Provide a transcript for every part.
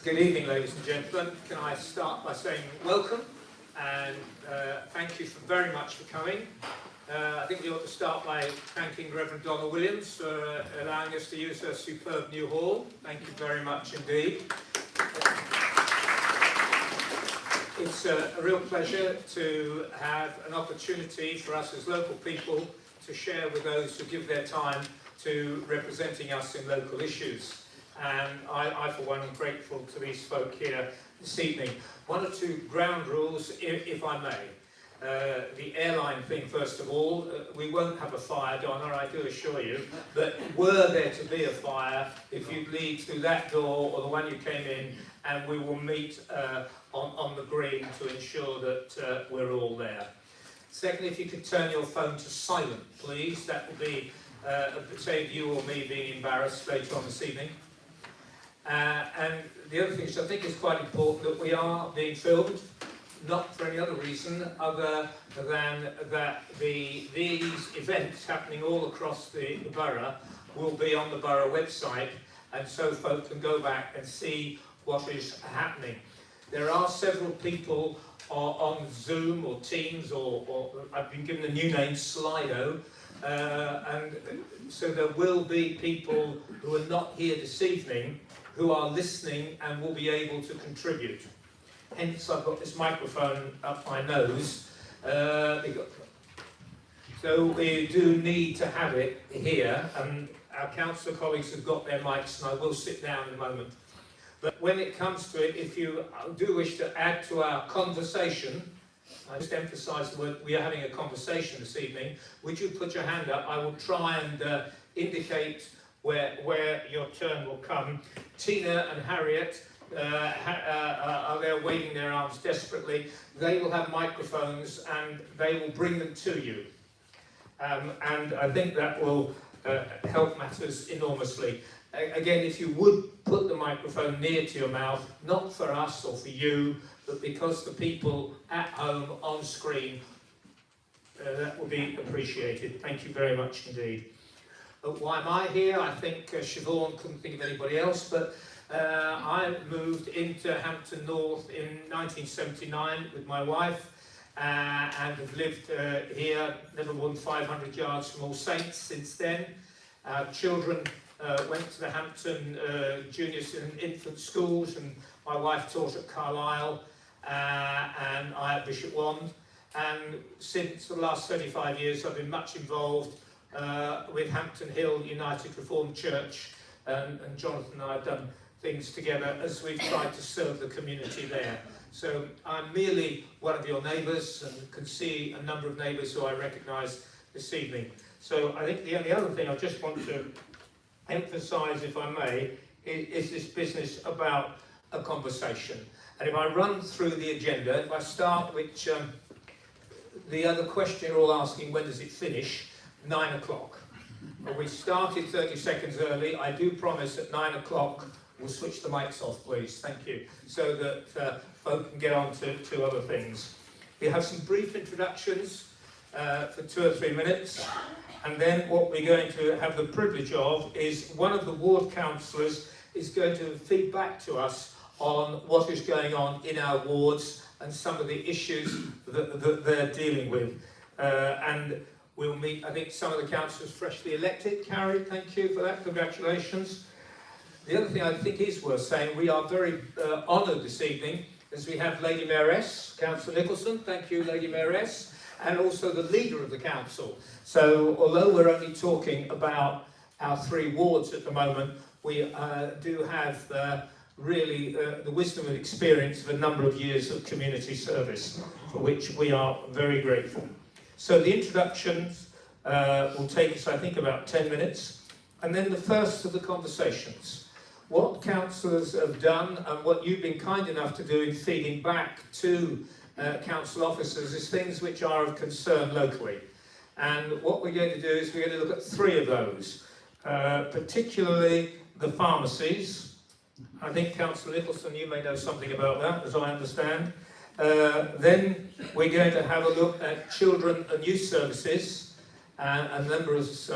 Good evening, ladies and gentlemen. Can I start by saying welcome and thank you very much for coming. I think we ought to start by thanking Reverend Donna Williams for allowing us to use her superb new hall. Thank you very much indeed. It's a real pleasure to have an opportunity for us as local people to share with those who give their time to representing us in local issues. And I, for one, am grateful to these folk here this evening. One or two ground rules, if I may. The airline thing, first of all, we won't have a fire, Donna, I do assure you. But were there to be a fire, if you'd lead through that door or the one you came in, and we will meet on the green to ensure that we're all there. Secondly, if you could turn your phone to silent, please. That would be save you or me being embarrassed later on this evening. And the other thing which I think is quite important, that we are being filmed, not for any other reason other than that these events happening all across the borough will be on the borough website, and so folk can go back and see what is happening. There are several people on Zoom or Teams, or I've been given a new name, Slido, and so there will be people who are not here this evening who are listening and will be able to contribute. Hence I've got this microphone up my nose. So we do need to have it here, and our councillor colleagues have got their mics, and I will sit down in a moment. But when it comes to it, if you do wish to add to our conversation, I just emphasise the word, we are having a conversation this evening, would you put your hand up? I will try and indicate where your turn will come. Tina and Harriet are there waving their arms desperately. They will have microphones and they will bring them to you. And I think that will help matters enormously. Again, if you would put the microphone near to your mouth, not for us or for you, but because the people at home on screen, that will be appreciated. Thank you very much indeed. Why am I here? I think Siobhan couldn't think of anybody else, but I moved into Hampton North in 1979 with my wife and have lived here, never more than 500 yards from All Saints since then. Our children went to the Hampton junior and infant schools, and my wife taught at Carlisle and I at Bishop Wand. And since the last 35 years I've been much involved with Hampton Hill United Reformed Church, and Jonathan and I have done things together as we've tried to serve the community there. So I'm merely one of your neighbours and can see a number of neighbours who I recognise this evening. So I think the only other thing I just want to emphasise, if I may, is this business about a conversation. And if I run through the agenda, if I start with the other question you're all asking, when does it finish? 9 o'clock. We started 30 seconds early. I do promise at 9 o'clock we'll switch the mics off, please. Thank you. So that folk can get on to other things. We have some brief introductions for 2 or 3 minutes. And then what we're going to have the privilege of is one of the ward councillors is going to feed back to us on what is going on in our wards and some of the issues that they're dealing with. And we'll meet, I think, some of the councillors freshly elected. Carrie, thank you for that. Congratulations. The other thing I think is worth saying, we are very honoured this evening as we have Lady Mayoress, Councillor Nicholson. Thank you, Lady Mayoress. And also the leader of the council. So although we're only talking about our 3 wards at the moment, we do have really the wisdom and experience of a number of years of community service, for which we are very grateful. So the introductions will take us, I think, about 10 minutes, and then the first of the conversations. What councillors have done and what you've been kind enough to do in feeding back to council officers is things which are of concern locally. And what we're going to do is we're going to look at 3 of those, particularly the pharmacies. I think Councillor Nicholson, you may know something about that, as I understand. Then we're going to have a look at children and youth services, and members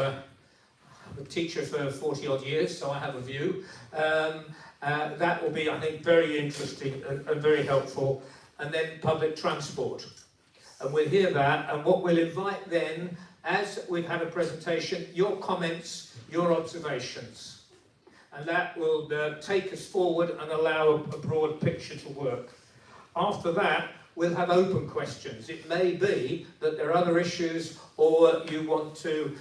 a teacher for 40 odd years, so I have a view. That will be, I think, very interesting and very helpful. And then public transport. And we'll hear that, and what we'll invite then, as we've had a presentation, your comments, your observations. And that will take us forward and allow a broad picture to work. After that, we'll have open questions. It may be that there are other issues, or you want to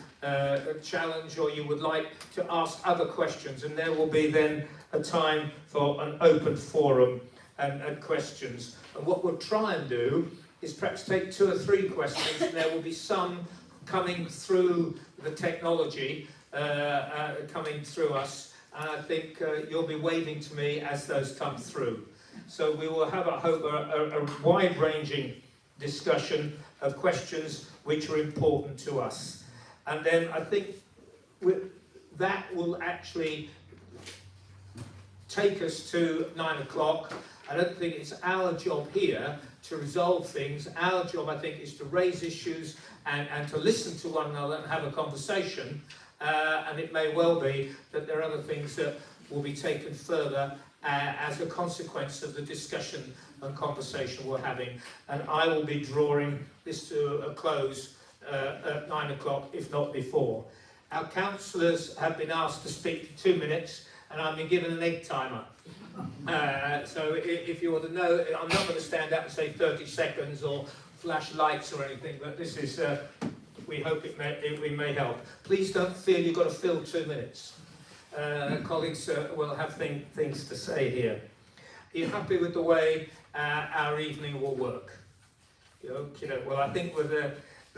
challenge, or you would like to ask other questions, and there will be then a time for an open forum and questions. And what we'll try and do is perhaps take 2 or 3 questions, and there will be some coming through the technology, coming through us, and I think you'll be waving to me as those come through. So we will have, I hope, a wide-ranging discussion of questions which are important to us. And then I think that will actually take us to 9 o'clock. I don't think it's our job here to resolve things. Our job, I think, is to raise issues and to listen to one another and have a conversation. And it may well be that there are other things that will be taken further as a consequence of the discussion and conversation we're having. And I will be drawing this to a close at 9 o'clock, if not before. Our councillors have been asked to speak for 2 minutes, and I've been given an egg timer. So if you want to know, I'm not going to stand up and say 30 seconds or flash lights or anything, but this is, we hope we may help. Please don't feel you've got to fill 2 minutes. Colleagues will have things to say here. Are you happy with the way our evening will work? Well, I think with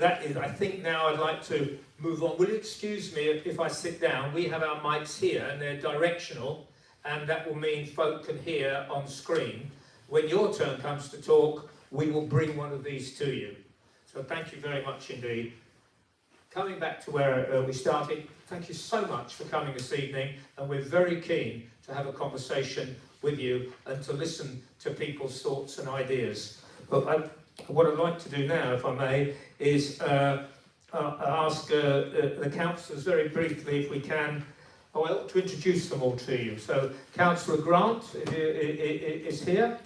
I think now I'd like to move on. Will you excuse me if I sit down? We have our mics here, and they're directional, and that will mean folk can hear on screen. When your turn comes to talk, we will bring one of these to you. So thank you very much indeed. Coming back to where we started, thank you so much for coming this evening, and we're very keen to have a conversation with you and to listen to people's thoughts and ideas. But what I'd like to do now, if I may, is ask the councillors very briefly, if we can, to introduce them all to you. So, Councillor Grant is here.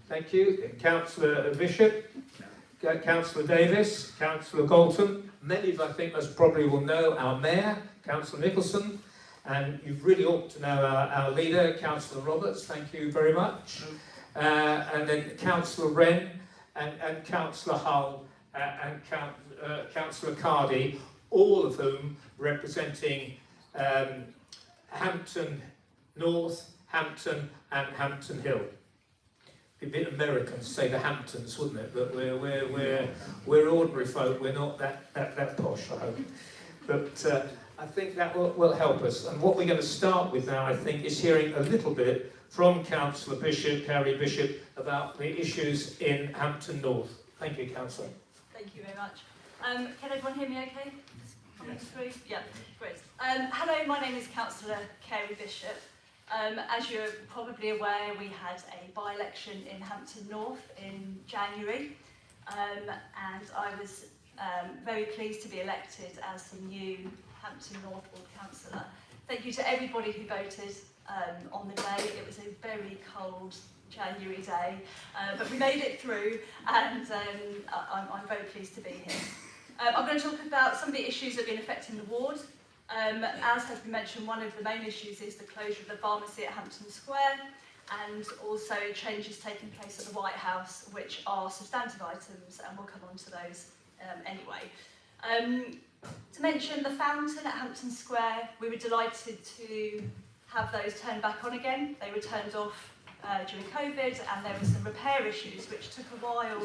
Thank you. Councillor Bishop, Councillor Davis, Councillor Galton. Many of, I think, most probably will know our Mayor, Councillor Nicholson, and you really ought to know our leader, Councillor Roberts. Thank you very much. And then Councillor Wren and Councillor Hull and Councillor Cardy, all of whom representing Hampton North, Hampton and Hampton Hill. It'd be a bit American to say the Hamptons, wouldn't it? But we're ordinary folk. We're not that posh, I hope. But I think that will help us. And what we're going to start with now, I think, is hearing a little bit from Councillor Bishop, Carrie Bishop, about the issues in Hampton North. Thank you, Councillor. Thank you very much. Can everyone hear me okay? Coming through? Yeah, great. Hello, my name is Councillor Carrie Bishop. As you're probably aware, we had a by-election in Hampton North in January, and I was very pleased to be elected as the new Hampton North Ward Councillor. Thank you to everybody who voted on the day. It was a very cold January day, but we made it through, and I'm very pleased to be here. I'm going to talk about some of the issues that have been affecting the ward. As has been mentioned, one of the main issues is the closure of the pharmacy at Hampton Square, and also changes taking place at the White House, which are substantive items, and we'll come on to those anyway. To mention the fountain at Hampton Square, we were delighted to have those turned back on again. They were turned off during COVID, and there were some repair issues which took a while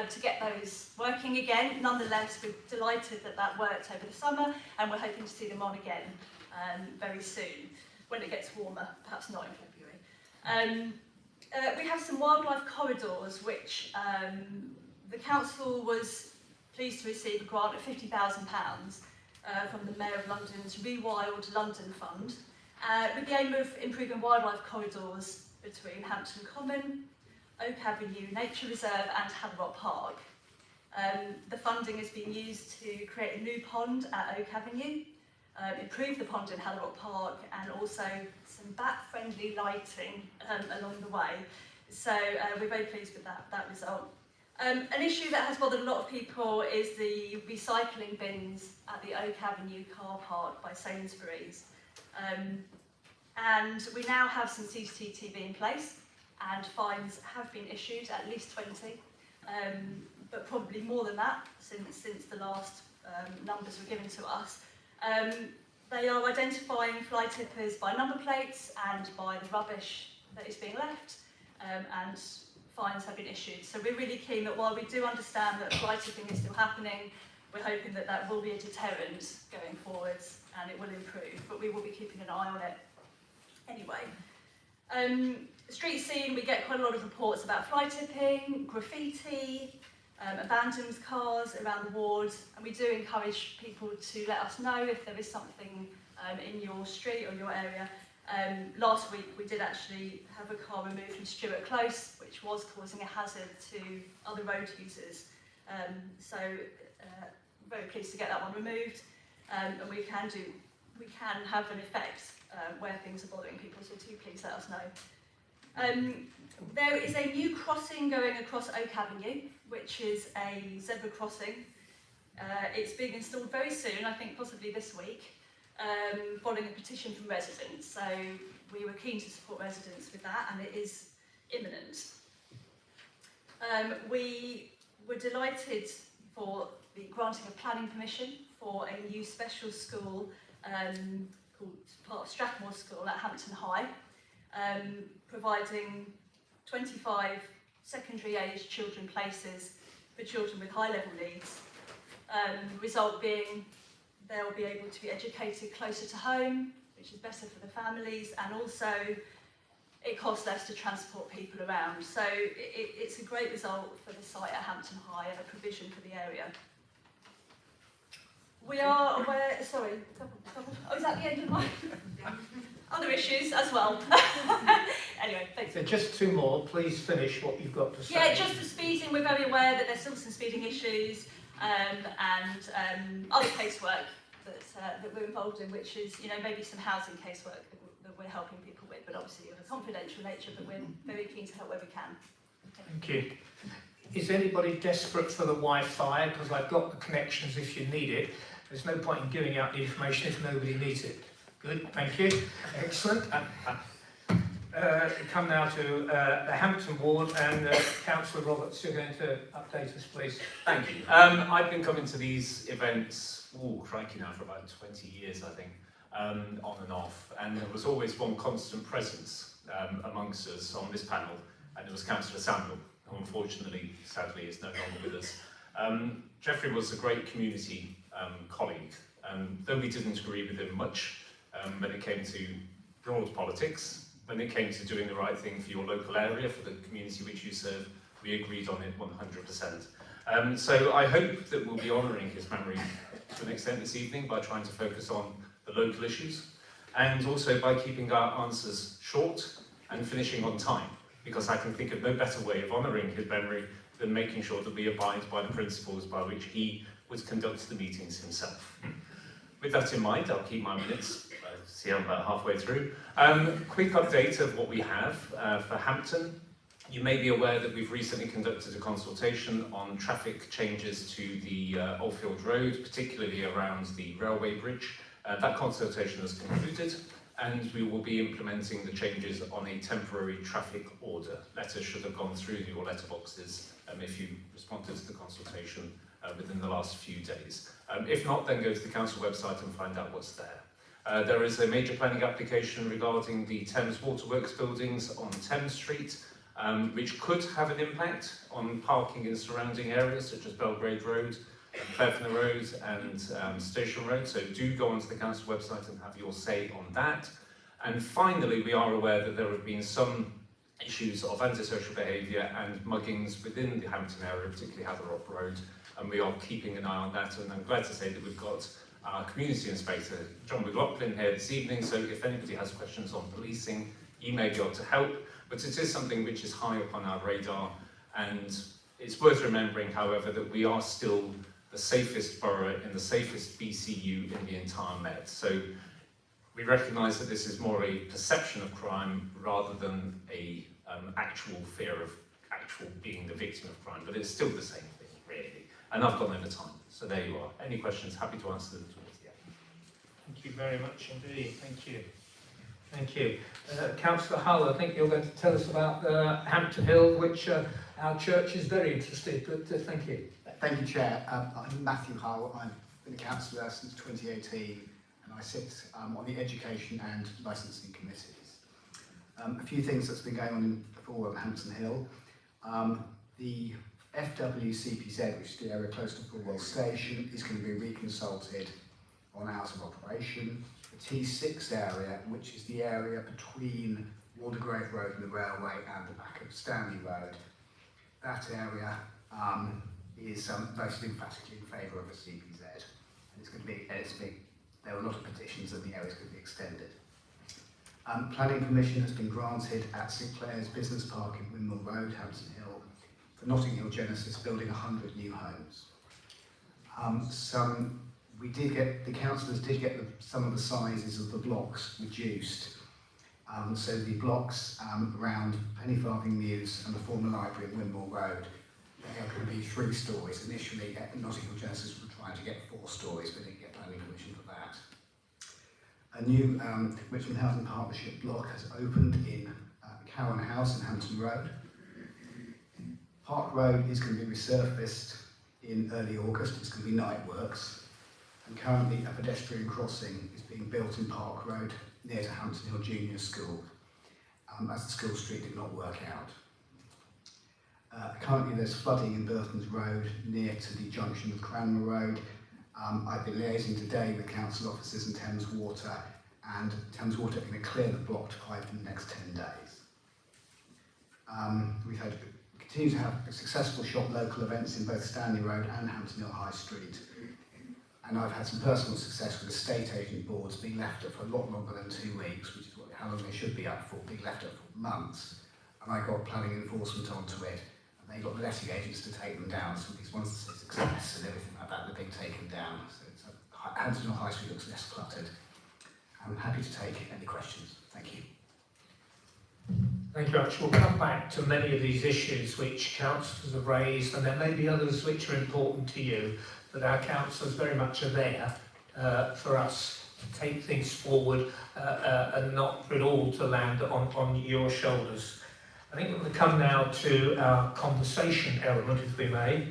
to get those working again. Nonetheless, we're delighted that that worked over the summer, and we're hoping to see them on again very soon, when it gets warmer, perhaps not in February. We have some wildlife corridors, which the council was pleased to receive a grant of £50,000 from the Mayor of London's Rewild London Fund, with the aim of improving wildlife corridors between Hampton Common, Oak Avenue Nature Reserve and Hadrock Park. The funding has been used to create a new pond at Oak Avenue, improve the pond in Hellerock Park, and also some bat-friendly lighting along the way. So we're very pleased with that result. An issue that has bothered a lot of people is the recycling bins at the Oak Avenue car park by Sainsbury's. And we now have some CCTV in place, and fines have been issued, at least 20, but probably more than that since the last numbers were given to us. They are identifying fly tippers by number plates and by the rubbish that is being left, and fines have been issued. So we're really keen that while we do understand that fly tipping is still happening, we're hoping that that will be a deterrent going forwards and it will improve, but we will be keeping an eye on it anyway. Street scene, we get quite a lot of reports about fly tipping, graffiti, abandoned cars around the ward, and we do encourage people to let us know if there is something in your street or your area. Last week we did actually have a car removed from Stuart Close, which was causing a hazard to other road users. So very pleased to get that one removed, and we can have an effect where things are bothering people, so do please let us know. There is a new crossing going across Oak Avenue, which is a zebra crossing. It's being installed very soon, I think possibly this week, following a petition from residents. So we were keen to support residents with that, and it is imminent. We were delighted for the granting of planning permission for a new special school called part of Strathmore School at Hampton High, providing 25 secondary age children places for children with high level needs. The result being they'll be able to be educated closer to home, which is better for the families, and also it costs less to transport people around. So it's a great result for the site at Hampton High and a provision for the area. We are aware, sorry, oh, is that the end of my other issues as well? Anyway, thanks. So just two more, please finish what you've got to say. Yeah, just the speeding, we're very aware that there's still some speeding issues and other casework that we're involved in, which is, you know, maybe some housing casework that we're helping people with, but obviously of a confidential nature, but we're very keen to help where we can. Thank you. Is anybody desperate for the Wi-Fi? Because I've got the connections if you need it. There's no point in giving out the information if nobody needs it. Good, thank you. Excellent. Come now to the Hampton ward, and Councillor Roberts, you're going to update us, please. Thank you. I've been coming to these events, crikey now, for about 20 years, I think, on and off, and there was always one constant presence amongst us on this panel, and it was Councillor Samuel, who unfortunately, sadly, is no longer with us. Geoffrey was a great community colleague, though we didn't agree with him much when it came to broad politics. When it came to doing the right thing for your local area, for the community which you serve, we agreed on it 100%. So I hope that we'll be honouring his memory to an extent this evening by trying to focus on the local issues, and also by keeping our answers short and finishing on time, because I can think of no better way of honouring his memory than making sure that we abide by the principles by which he would conduct the meetings himself. With that in mind, I'll keep my minutes. See, I'm about halfway through. Quick update of what we have for Hampton. You may be aware that we've recently conducted a consultation on traffic changes to the Oldfield Road, particularly around the railway bridge. That consultation has concluded, and we will be implementing the changes on a temporary traffic order. Letters should have gone through your letterboxes if you responded to the consultation within the last few days. If not, then go to the council website and find out what's there. There is a major planning application regarding the Thames Waterworks buildings on Thames Street, which could have an impact on parking in surrounding areas such as Belgrade Road, Clevenham Road and Station Road. So do go onto the council website and have your say on that. And finally, we are aware that there have been some issues of antisocial behaviour and muggings within the Hampton area, particularly Hatherop Road, and we are keeping an eye on that. And I'm glad to say that we've got our Community Inspector, John McLaughlin, here this evening, so if anybody has questions on policing, he may be able to help. But it is something which is high up on our radar, and it's worth remembering, however, that we are still the the safest borough in the safest BCU in the entire Met. So we recognise that this is more a perception of crime rather than a actual fear of actual being the victim of crime, but it's still the same thing, really. And I've gone over time, so there you are. Any questions? Happy to answer them towards the end. Thank you very much indeed. Thank you. Thank you. Councillor Hull, I think you're going to tell us about Hampton Hill, which our church is very interested, but thank you. Thank you, Chair. I'm Matthew Hull. I've been a councillor since 2018, and I sit on the Education and Licensing Committees. A few things that's been going on in Fulwell and Hampton Hill. The FWCPZ, which is the area close to Fulwell Station, is going to be reconsulted on hours of operation. The T6 area, which is the area between Waldegrave Road and the railway and the back of Stanley Road, that area is voted emphatically in favour of a CPZ, and it's going to be, there are a lot of petitions and the area is going to be extended. Planning permission has been granted at St Clair's Business Park in Windmill Road, Hampton Hill, for Notting Hill Genesis building 100 new homes. The councillors did get some of the sizes of the blocks reduced. So the blocks around Penny Farthing Mews and the former library at Windmill Road, they are going to be 3 stories. Initially, Notting Hill Genesis were trying to get 4 stories, but didn't get planning permission for that. A new Richmond Housing Partnership block has opened in Cowan House in Hampton Road. Park Road is going to be resurfaced in early August. It's going to be night works. And currently a pedestrian crossing is being built in Park Road near to Hampton Hill Junior School, as the school street did not work out. Currently there's flooding in Burton's Road near to the junction of Cranmer Road. I've been liaising today with council officers and Thames Water are going to clear the blocked pipe in the next 10 days. We continue to have successful shop local events in both Stanley Road and Hampton Hill High Street. And I've had some personal success with estate agent boards being left up for a lot longer than 2 weeks, which is how long they should be up for, being left up for months. And I got planning enforcement onto it, and they got the letting agents to take them down. So these ones that say success and everything like that, they're being taken down. So Hampton Hill High Street looks less cluttered. I'm happy to take any questions. Thank you. Thank you very much. We'll come back to many of these issues which councillors have raised, and there may be others which are important to you, but our councillors very much are there for us to take things forward and not for it all to land on your shoulders. I think we're going to come now to our conversation element, if we may.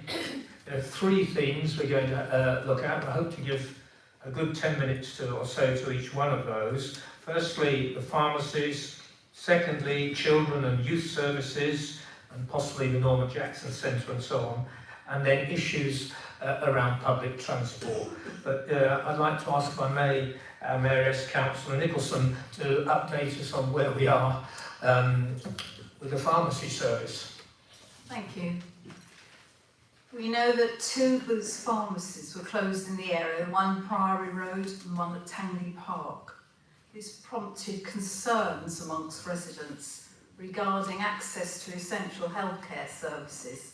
There are 3 themes we're going to look at. I hope to give a good 10 minutes or so to each one of those. Firstly, the pharmacies. Secondly, children and youth services, and possibly the Norman Jackson Centre and so on. And then issues around public transport. But I'd like to ask, if I may, our Mayoress, Councillor Nicholson, to update us on where we are with the pharmacy service. Thank you. We know that 2 Booths pharmacies were closed in the area, one Priory Road and one at Tangley Park. This prompted concerns amongst residents regarding access to essential healthcare services.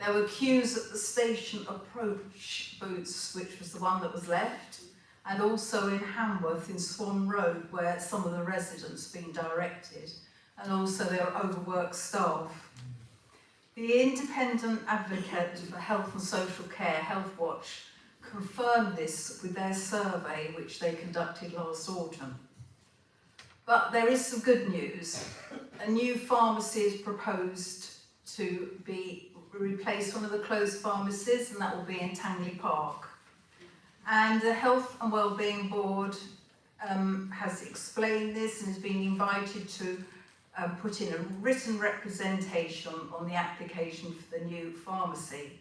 There were queues at the station approach Booths, which was the one that was left, and also in Hamworth in Swan Road, where some of the residents being directed, and also there were overworked staff. The Independent Advocate for Health and Social Care, Health Watch, confirmed this with their survey which they conducted last autumn. But there is some good news. A new pharmacy is proposed to replace one of the closed pharmacies, and that will be in Tangley Park. And the Health and Wellbeing Board has explained this and has been invited to put in a written representation on the application for the new pharmacy.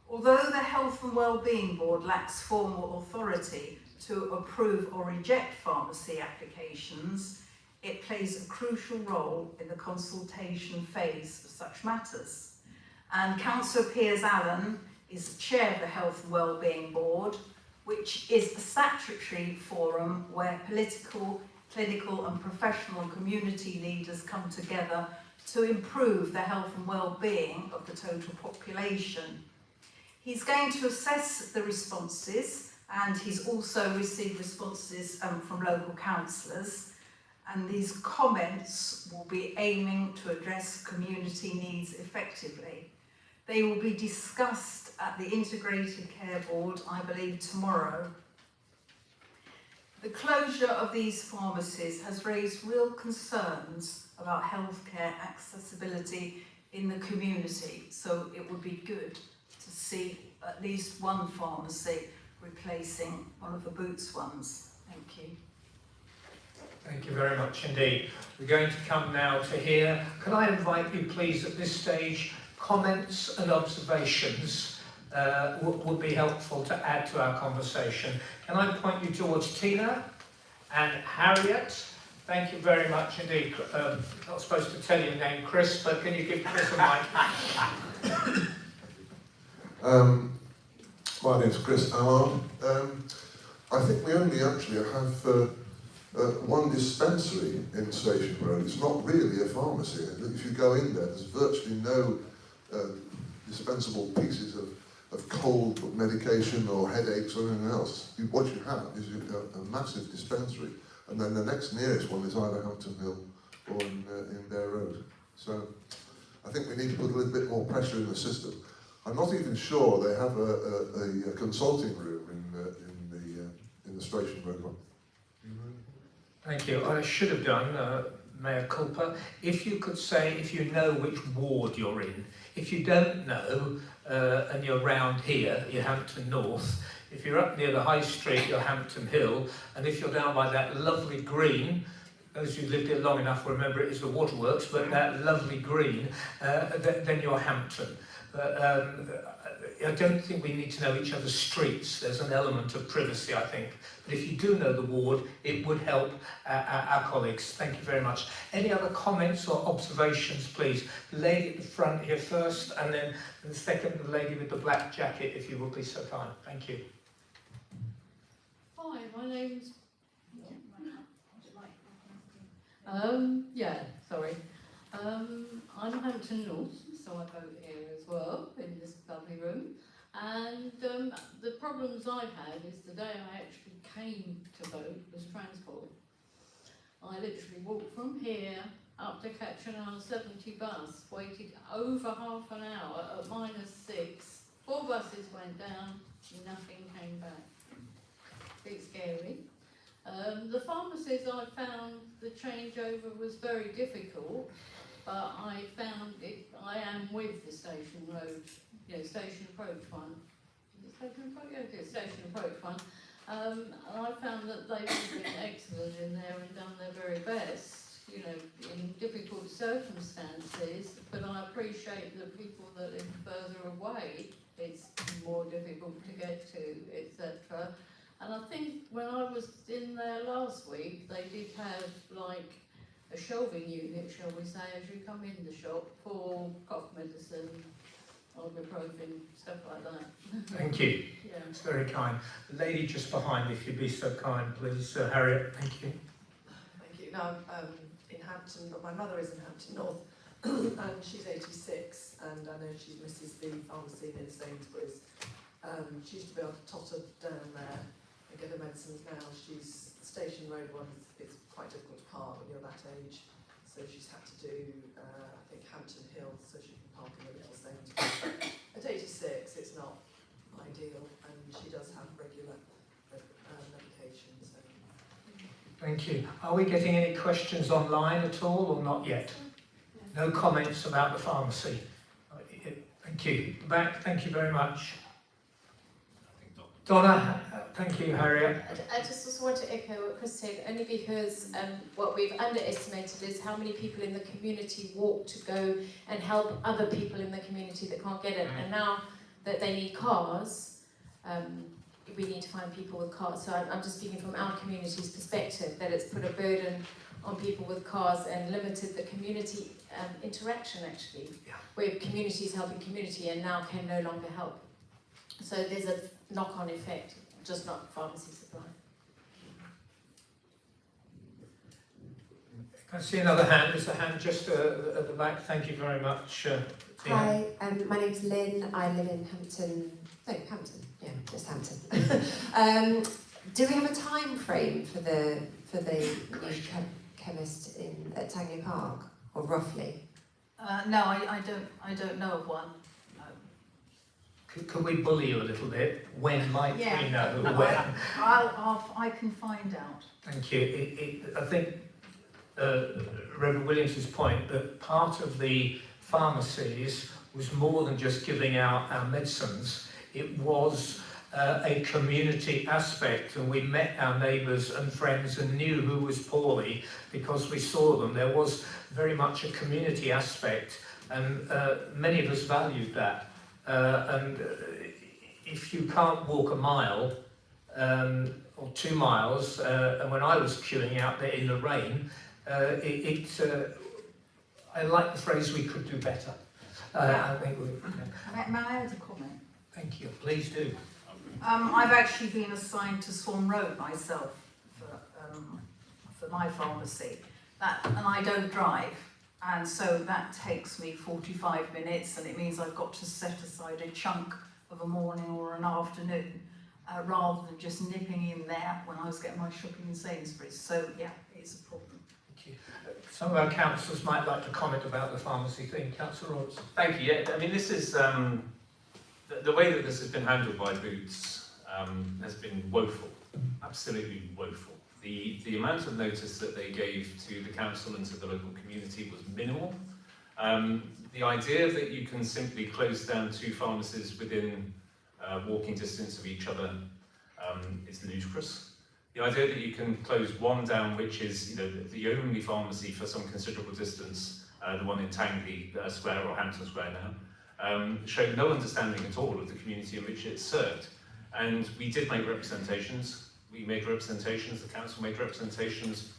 Although the Health and Wellbeing Board lacks formal authority to approve or reject pharmacy applications, it plays a crucial role in the consultation phase of such matters. And Councillor Piers Allen is the chair of the Health and Wellbeing Board, which is a statutory forum where political, clinical and professional and community leaders come together to improve the health and well-being of the total population. He's going to assess the responses, and he's also received responses from local councillors, and these comments will be aiming to address community needs effectively. They will be discussed at the Integrated Care Board, I believe, tomorrow. The closure of these pharmacies has raised real concerns about healthcare accessibility in the community, so it would be good to see at least one pharmacy replacing one of the Boots ones. Thank you. Thank you very much indeed. We're going to come now to hear, can I invite you please at this stage, comments and observations would be helpful to add to our conversation. Can I point you towards Tina and Harriet? Thank you very much indeed. Not supposed to tell you your name, Chris, but can you give Chris a mic? My name's Chris Allard. I think we only actually have one dispensary in Station Road. It's not really a pharmacy. If you go in there, there's virtually no dispensable pieces of cold medication or headaches or anything else. What you have is a massive dispensary, and then the next nearest one is either Hampton Hill or in Bear Road. So I think we need to put a little bit more pressure in the system. I'm not even sure they have a consulting room in the Station Road one. Thank you. I should have done, Mayor Culper, if you could say if you know which ward you're in. If you don't know and you're round here, you're Hampton North. If you're up near the High Street, you're Hampton Hill. And if you're down by that lovely green, those who lived here long enough will remember it is the waterworks, but that lovely green, then you're Hampton. I don't think we need to know each other's streets. There's an element of privacy, I think. But if you do know the ward, it would help our colleagues. Thank you very much. Any other comments or observations, please? The lady at the front here first, and then the second, the lady with the black jacket, if you would be so kind. Thank you. Hi, my name's... I'm Hampton North, so I vote here as well, in this lovely room. And the problems I've had is the day I actually came to vote was transport. I literally walked from here up to catch an R70 bus, waited over half an hour at -6. 4 buses went down, nothing came back. Bit scary. The pharmacies, I found the changeover was very difficult, but I found it, I am with the Station Road, Station Approach one. Is it Station Approach? Yeah, it is Station Approach one. And I found that they've been excellent in there and done their very best, in difficult circumstances, but I appreciate that people that live further away, it's more difficult to get to, etc. And I think when I was in there last week, they did have like a shelving unit, shall we say, as you come in the shop for cough medicine, ibuprofen, stuff like that. Thank you. Yeah. That's very kind. The lady just behind, if you'd be so kind, please, Harriet. Thank you. Thank you. Now, I'm in Hampton, but my mother is in Hampton North, and she's 86, and I know she misses the pharmacy near Sainsbury's. She used to be able to totter down there and get her medicines now. The Station Road one is quite difficult to park when you're that age, so she's had to do, I think, Hampton Hill, so she can park in the little Sainsbury's. At 86, it's not ideal, and she does have regular medication, so... Thank you. Are we getting any questions online at all, or not yet? No comments about the pharmacy. Thank you. Back, thank you very much. Donna, thank you, Harriet. I just also want to echo what Chris said, only because what we've underestimated is how many people in the community walk to go and help other people in the community that can't get it. And now that they need cars, we need to find people with cars. So I'm just speaking from our community's perspective, that it's put a burden on people with cars and limited the community interaction, actually, where community is helping community and now can no longer help. So there's a knock-on effect, just not pharmacy supply. I see another hand. There's a hand just at the back. Thank you very much. Hi, my name's Lynn. I live in Hampton No, Hampton. Yeah, just Hampton. Do we have a time frame for the new chemist at Tangley Park, or roughly? No, I don't know of one. No. Could we bully you a little bit? When might Yeah. we know? When? I can find out. Thank you. I think Reverend Williams's point that part of the pharmacies was more than just giving out our medicines. It was a community aspect, and we met our neighbours and friends and knew who was poorly because we saw them. There was very much a community aspect, and many of us valued that. And if you can't walk a mile or 2 miles, and when I was queuing out there in the rain, I like the phrase "we could do better." I think May I add a comment? Thank you. Please do. I've actually been assigned to Swan Road myself for my pharmacy, and I don't drive, and so that takes me 45 minutes, and it means I've got to set aside a chunk of a morning or an afternoon, rather than just nipping in there when I was getting my shopping in Sainsbury's. So yeah, it's a problem. Thank you. Some of our councillors might like to comment about the pharmacy thing. Councillor Roberts. Thank you. Yeah, I mean, this is the way that this has been handled by Boots has been woeful, absolutely woeful. The amount of notice that they gave to the council and to the local community was minimal. The idea that you can simply close down 2 pharmacies within walking distance of each other is ludicrous. The idea that you can close one down, which is the only pharmacy for some considerable distance, the one in Tangley Square or Hampton Square now, showed no understanding at all of the community in which it's served. And we did make representations. We made representations, the council made representations,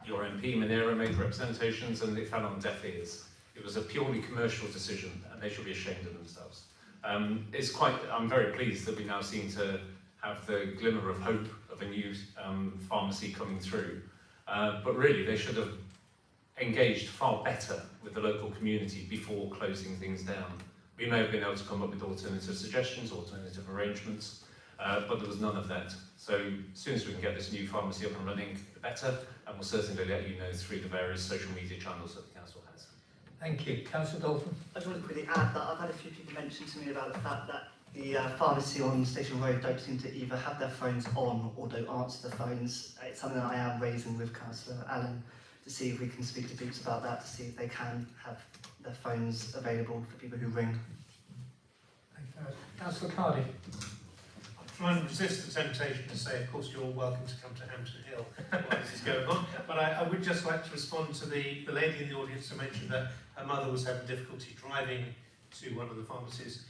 your MP, Manera, made representations, and it fell on deaf ears. It was a purely commercial decision, and they should be ashamed of themselves. I'm very pleased that we now seem to have the glimmer of hope of a new pharmacy coming through. But really, they should have engaged far better with the local community before closing things down. We may have been able to come up with alternative suggestions, alternative arrangements, but there was none of that. So as soon as we can get this new pharmacy up and running, the better, and we'll certainly let you know through the various social media channels that the council has. Thank you. Councillor Dalton. I just want to quickly add that I've had a few people mention to me about the fact that the pharmacy on Station Road don't seem to either have their phones on or don't answer the phones. It's something that I am raising with Councillor Allen to see if we can speak to Boots about that, to see if they can have their phones available for people who ring. Thank you. Councillor Cardy. Try and resist the temptation to say, of course, you're all welcome to come to Hampton Hill while this is going on. But I would just like to respond to the lady in the audience who mentioned that her mother was having difficulty driving to one of the pharmacies.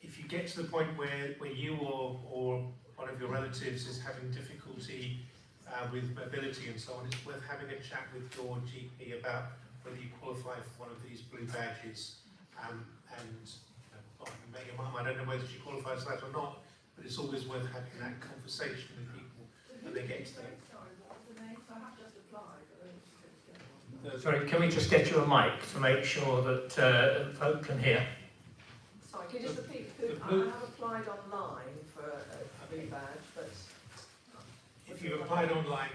If you get to the point where you or one of your relatives is having difficulty with mobility and so on, it's worth having a chat with your GP about whether you qualify for one of these blue badges. Met your mum, I don't know whether she qualifies for that or not, but it's always worth having that conversation with people when they get to that. Sorry, can we just get you a mic to make sure that folk can hear? Sorry, can you just repeat? I have applied online for a blue badge, but... If you've applied online,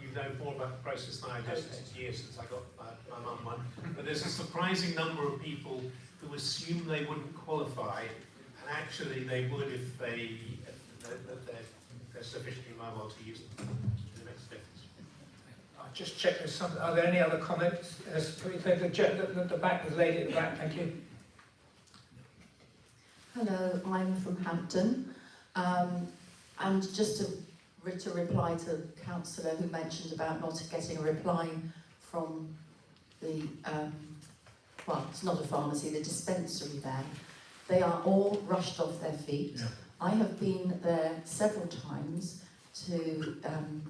you know more about the process than I do, since it's years since I got my mum one. But there's a surprising number of people who assume they wouldn't qualify, and actually they would if they're sufficiently mobile to use them. It makes a difference. I'll just check there's some. Are there any other comments? The back, the lady at the back, thank you. Hello, I'm from Hampton, and just to reply to the councillor who mentioned about not getting a reply from the, well, it's not a pharmacy, the dispensary there. They are all rushed off their feet. Yeah. I have been there several times to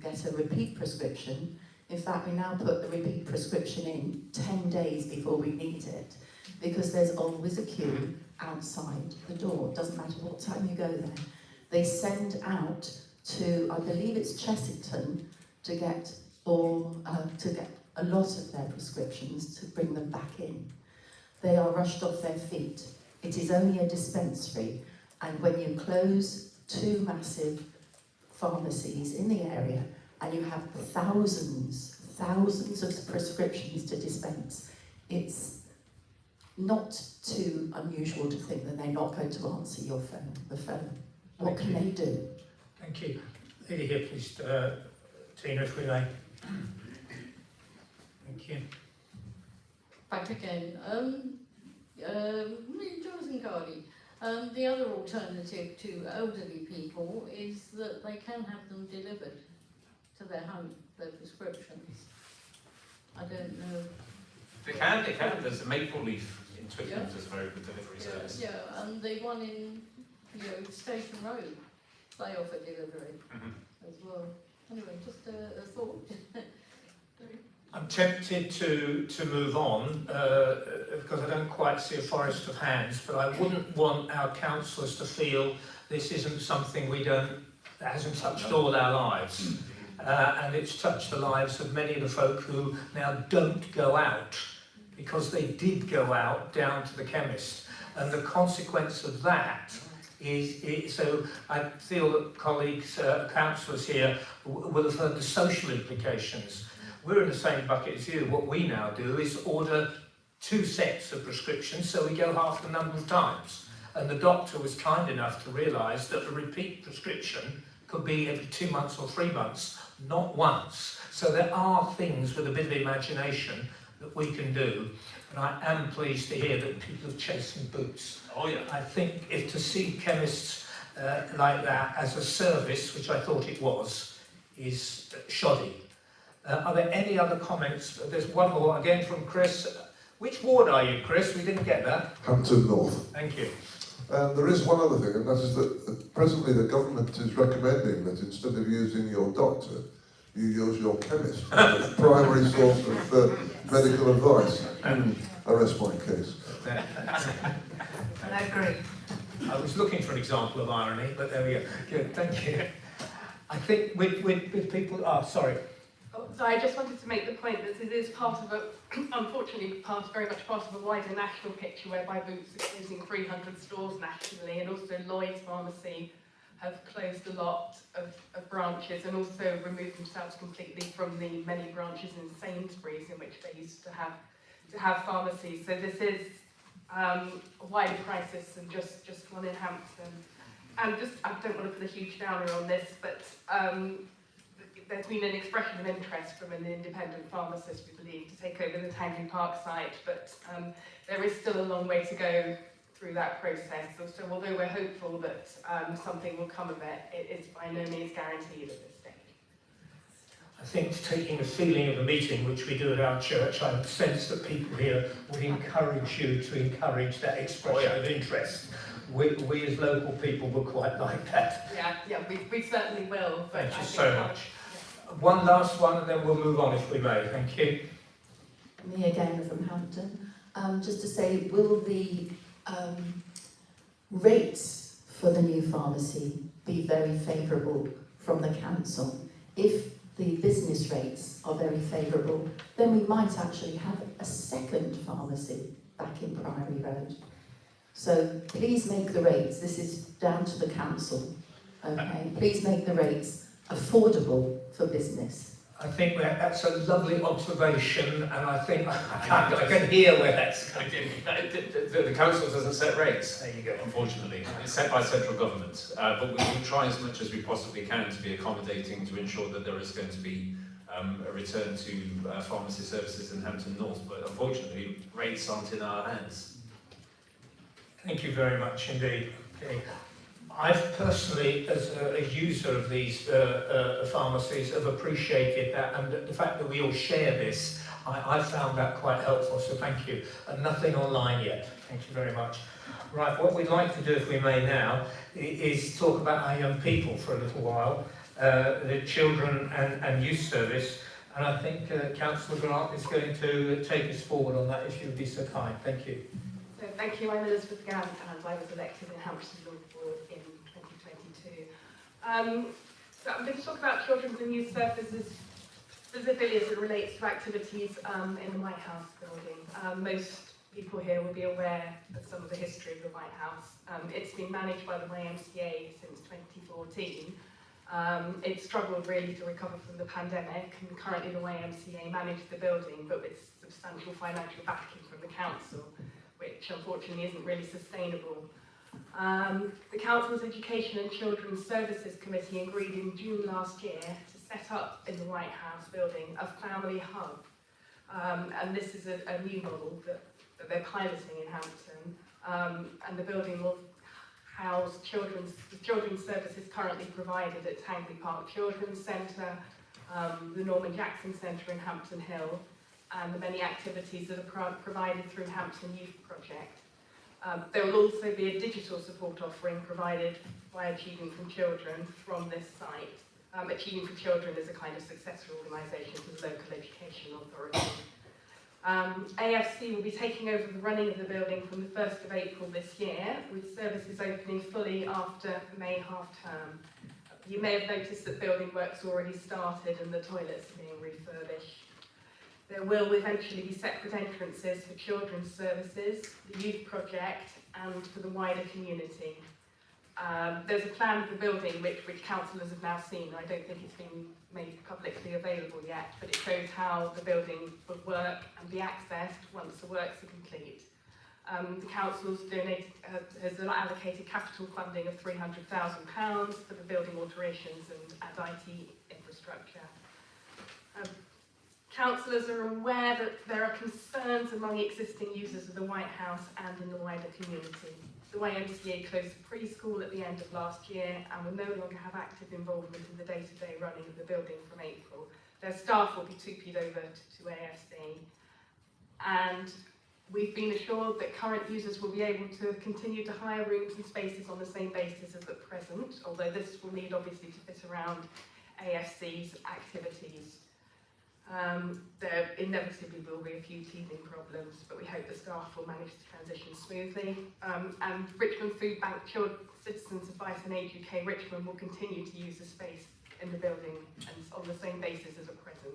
get a repeat prescription. In fact, we now put the repeat prescription in 10 days before we need it, because there's always a queue outside the door. Doesn't matter what time you go there. They send out to, I believe it's Chessington, to get a lot of their prescriptions to bring them back in. They are rushed off their feet. It is only a dispensary, And when you close 2 massive pharmacies in the area and you have thousands of prescriptions to dispense, it's not too unusual to think that they're not going to answer the phone. What can they do? Thank you. Lady here, please, Tina, if we may. Thank you. Back again. Jonathan Carney. The other alternative to elderly people is that they can have them delivered to their home, their prescriptions. I don't know. They can. There's a Maple Leaf in Twickenham, there's a very good delivery service. Yeah, and the one in, Station Road, they offer delivery as well. Anyway, just a thought. I'm tempted to move on because I don't quite see a forest of hands, but I wouldn't want our councillors to feel this isn't something that hasn't touched all our lives. And it's touched the lives of many of the folk who now don't go out because they did go out down to the chemist. And the consequence of that so I feel that colleagues, councillors here, will have heard the social implications. We're in the same bucket as you. What we now do is order 2 sets of prescriptions, so we go half the number of times. And the doctor was kind enough to realise that a repeat prescription could be every 2 months or 3 months, not once. So there are things with a bit of imagination that we can do. And I am pleased to hear that people are chasing boots. Oh yeah. I think if to see chemists like that as a service, which I thought it was, is shoddy. Are there any other comments? There's one more, again from Chris. Which ward are you, Chris? We didn't get that. Hampton North. Thank you. There is one other thing, and that is that presently the government is recommending that instead of using your doctor, you use your chemist as the primary source of medical advice. I rest my case. I agree. I was looking for an example of irony, but there we go. Good, thank you. I think with people... sorry. So I just wanted to make the point that it is part of unfortunately, very much part of a wider national picture whereby Boots are closing 300 stores nationally, and also Lloyd's Pharmacy have closed a lot of branches and also removed themselves completely from the many branches in Sainsbury's in which they used to have pharmacies. So this is a wider crisis than just one in Hampton. And I don't want to put a huge downer on this, but there's been an expression of interest from an independent pharmacist, we believe, to take over the Tangley Park site, but there is still a long way to go through that process. So although we're hopeful that something will come of it, it is by no means guaranteed at this stage. I think taking the feeling of a meeting, which we do at our church, I sense that people here would encourage you to encourage that expression of interest. We as local people will quite like that. Yeah, we certainly will. But Thank you so much. One last one, and then we'll move on if we may. Thank you. Me again from Hampton. Just to say, will the rates for the new pharmacy be very favourable from the council? If the business rates are very favourable, then we might actually have a second pharmacy back in Priory Road. So please make the rates, this is down to the council, okay? Please make the rates affordable for business. I think that's a lovely observation, and I think I can hear where that's coming. The council doesn't set rates. There you go. Unfortunately, it's set by central government. But we will try as much as we possibly can to be accommodating to ensure that there is going to be a return to pharmacy services in Hampton North. But unfortunately, rates aren't in our hands. Thank you very much indeed. Okay. I've personally, as a user of these pharmacies, have appreciated that, and the fact that we all share this, I found that quite helpful, so thank you. And nothing online yet. Thank you very much. Right, what we'd like to do, if we may now, is talk about our young people for a little while, the children and youth service, and I think Councillor Grant is going to take us forward on that, if you would be so kind. Thank you. So thank you, I'm Elizabeth Gant, and I was elected in Hampton North in 2022. So I'm going to talk about children's and youth services specifically as it relates to activities in the My House building. people here will be aware of some of the history of the White House. It's been managed by the YMCA since 2014. It struggled really to recover from the pandemic, and currently the YMCA manage the building, but with substantial financial backing from the council, which unfortunately isn't really sustainable. The Council's Education and Children's Services Committee agreed in June last year to set up in the White House building a family hub. And this is a new model that they're piloting in Hampton. And the building will house the children's services currently provided at Tangley Park Children's Centre, the Norman Jackson Centre in Hampton Hill, and the many activities that are provided through Hampton Youth Project. There will also be a digital support offering provided by Achieving for Children from this site. Achieving for Children is a kind of successor organisation to the local education authority. AFC will be taking over the running of the building from the 1st of April this year, with services opening fully after May half-term. You may have noticed that building work's already started and the toilets are being refurbished. There will eventually be separate entrances for children's services, the youth project, and for the wider community. There's a plan of the building which councillors have now seen. I don't think it's been made publicly available yet, but it shows how the building would work and be accessed once the works are complete. The council's has allocated capital funding of £300,000 for the building alterations and IT infrastructure. Councillors are aware that there are concerns among existing users of the White House and in the wider community. The YMCA closed the preschool at the end of last year and will no longer have active involvement in the day-to-day running of the building from April. Their staff will be TUPE'd over to AFC. And we've been assured that current users will be able to continue to hire rooms and spaces on the same basis as at present, although this will need obviously to fit around AFC's activities. There inevitably will be a few teething problems, but we hope the staff will manage the transition smoothly. And Richmond Food Bank Citizens Advice and Age UK Richmond will continue to use the space in the building and on the same basis as at present.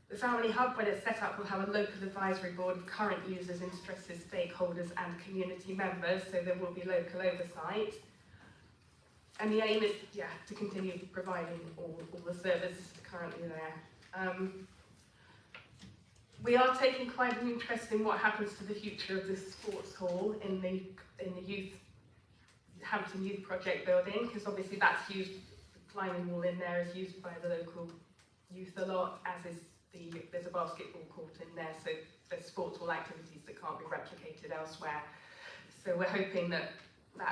The Family Hub, when it's set up, will have a local advisory board of current users, interested stakeholders and community members, so there will be local oversight. And the aim is, to continue providing all the services currently there. We are taking quite an interest in what happens to the future of this sports hall in the Hampton Youth Project building, because obviously that's used, the climbing wall in there is used by the local youth a lot, as is there's a basketball court in there, so there's sports hall activities that can't be replicated elsewhere. So we're hoping that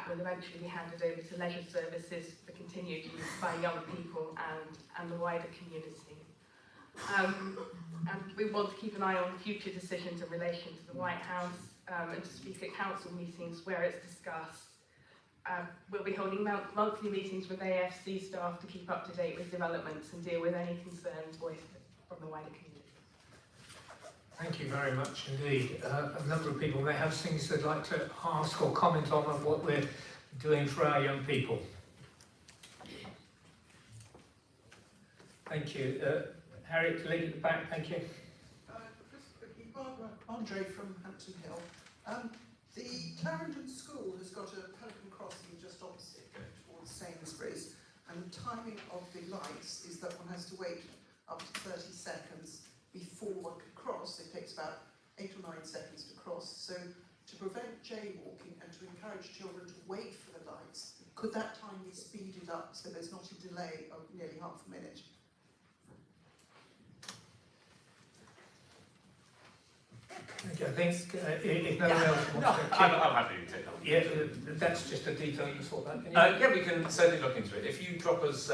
will eventually be handed over to leisure services for continued use by young people and the wider community. And we want to keep an eye on future decisions in relation to the White House and to speak at council meetings where it's discussed. We'll be holding monthly meetings with AFC staff to keep up to date with developments and deal with any concerns voiced from the wider community. Thank you very much indeed. A number of people may have things they'd like to ask or comment on what we're doing for our young people. Thank you. Harriet, lady at the back, thank you. Just quickly, Barbara Andre from Hampton Hill. The Clarendon School has got a pelican crossing just opposite going towards Sainsbury's, and the timing of the lights is that one has to wait up to 30 seconds before one can cross. It takes about 8 or 9 seconds to cross. So to prevent jaywalking and to encourage children to wait for the lights, could that time be speeded up so there's not a delay of nearly half a minute? Okay, I think if no one else wants to... I'm happy to take that one. Yeah, that's just a detail you thought that, can you? Yeah, we can certainly look into it. If you drop us,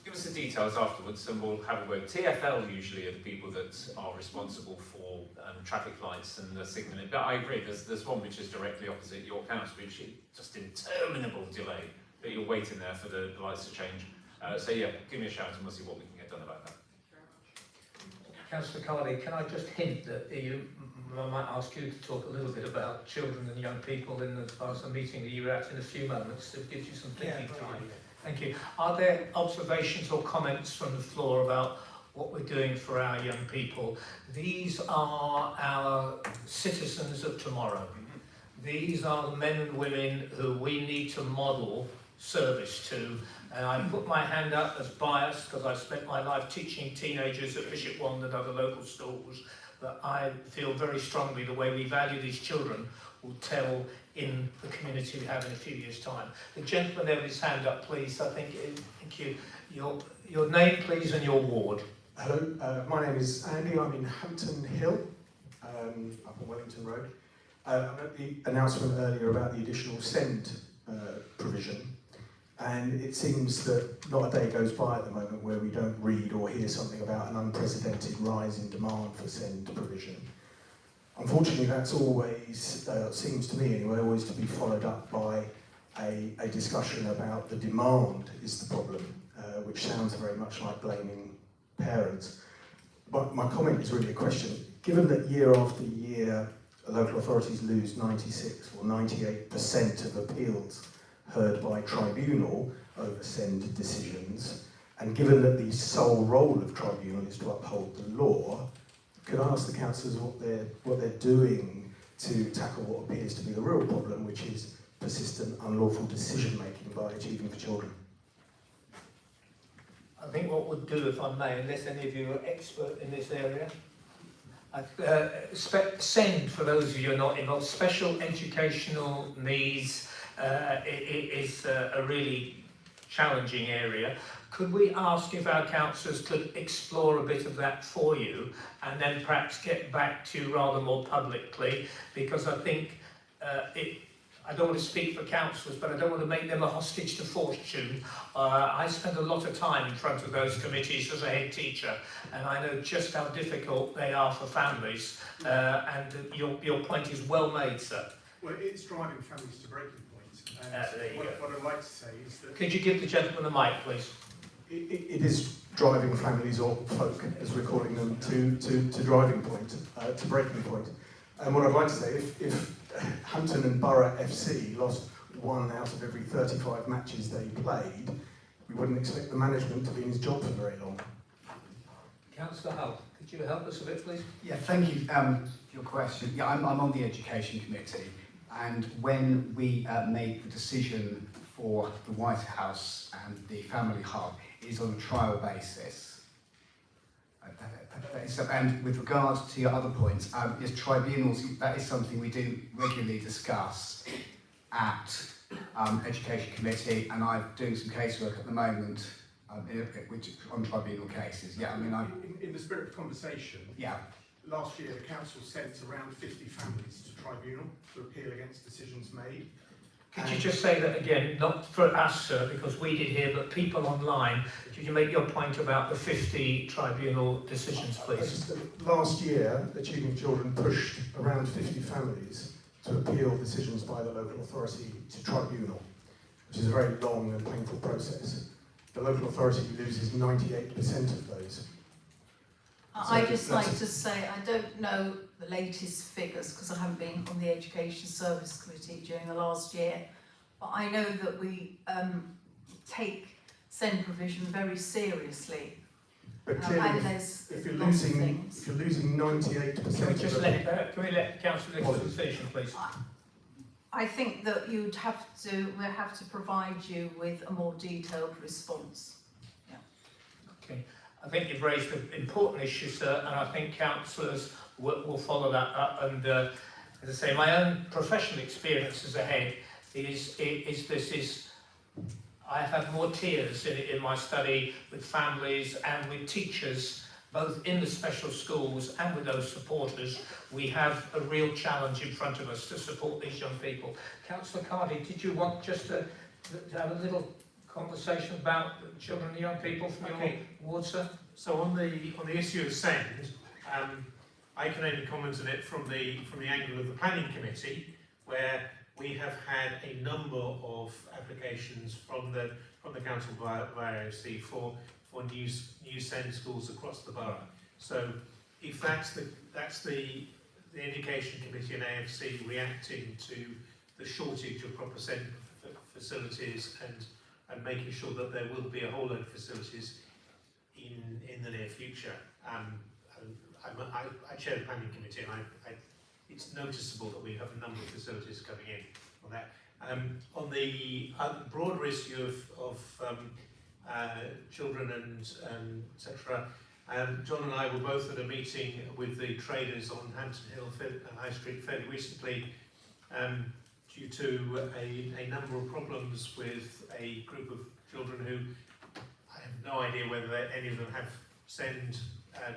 give us the details afterwards and we'll have a word. TfL usually are the people that are responsible for traffic lights and the signalling. But I agree, there's one which is directly opposite York House, which is just interminable delay, but you're waiting there for the lights to change. So yeah, give me a shout and we'll see what we can get done about that. Councillor Carley, can I just hint that I might ask you to talk a little bit about children and young people in the meeting that you were at in a few moments. It gives you some thinking time. Thank you. Are there observations or comments from the floor about what we're doing for our young people. These are our citizens of tomorrow. These are the men and women who we need to model service to. And I put my hand up as biased because I've spent my life teaching teenagers at Bishop Wand and other local schools, but I feel very strongly the way we value these children will tell in the community we have in a few years' time. The gentleman there with his hand up, please. Thank you. Your name, please, and your ward. Hello, my name is Andy. I'm in Hampton Hill, up on Wellington Road. I heard the announcement earlier about the additional SEND provision, and it seems that not a day goes by at the moment where we don't read or hear something about an unprecedented rise in demand for SEND provision. Unfortunately, that's always, seems to me anyway, always to be followed up by a discussion about the demand is the problem, which sounds very much like blaming parents. But my comment is really a question. Given that year after year, local authorities lose 96 or 98% of appeals heard by tribunal over SEND decisions, and given that the sole role of tribunal is to uphold the law, could I ask the councillors what they're doing to tackle what appears to be the real problem, which is persistent unlawful decision making by Achieving for Children? I think what we'll do, if I may, unless any of you are expert in this area, SEND, for those of you who are not involved, special educational needs is a really challenging area. Could we ask if our councillors could explore a bit of that for you and then perhaps get back to you rather more publicly, because I think I don't want to speak for councillors, but I don't want to make them a hostage to fortune. I spend a lot of time in front of those committees as a head teacher, and I know just how difficult they are for families, and your point is well made, sir. Well, it's driving families to breaking point. And what I'd like to say is that... Could you give the gentleman the mic, please? It is driving families, or folk, as we're calling them, to driving point, to breaking point. And what I'd like to say, if Hampton and Borough FC lost 1 out of every 35 matches they played, we wouldn't expect the management to be in his job for very long. Councillor Hull, could you help us a bit, please? Yeah, thank you for your question. Yeah, I'm on the Education Committee, and when we made the decision for the White House and the Family Hub, it is on a trial basis. And with regard to your other points, yes, tribunals, that is something we do regularly discuss at Education Committee, and I'm doing some casework at the moment on tribunal cases. Yeah, I mean, in the spirit of conversation, yeah. Last year the council sent around 50 families to tribunal to appeal against decisions made. Could you just say that again, not for us, sir, because we did here, but people online? Could you make your point about the 50 tribunal decisions, please? Last year, Achieving Children pushed around 50 families to appeal decisions by the local authority to tribunal, which is a very long and painful process. The local authority loses 98% of those. I'd just like to say, I don't know the latest figures because I haven't been on the Education Service Committee during the last year, but I know that we take SEND provision very seriously. But clearly, and there's if you're losing 98%, can we just let Councillor Nicholas finish, please? I think that we'll have to provide you with a more detailed response. Yeah. Okay. I think you've raised an important issue, sir, and I think councillors will follow that up. And as I say, my own professional experience as a head is I have more tears in my study with families and with teachers, both in the special schools and with those supporters. We have a real challenge in front of us to support these young people. Councillor Cardy, did you want just to have a little conversation about children and young people from your ward, sir? So on the issue of SEND, I can only comment on it from the angle of the planning committee, where we have had a number of applications from the council via AOC for new SEND schools across the borough. So if that's the education committee and AFC reacting to the shortage of proper SEND facilities and making sure that there will be a whole load of facilities in in the near future. I chair the planning committee, and it's noticeable that we have a number of facilities coming in on that. On the broader issue of children and etc., John and I were both at a meeting with the traders on Hampton Hill High Street fairly recently, due to a number of problems with a group of children who I have no idea whether any of them have SEND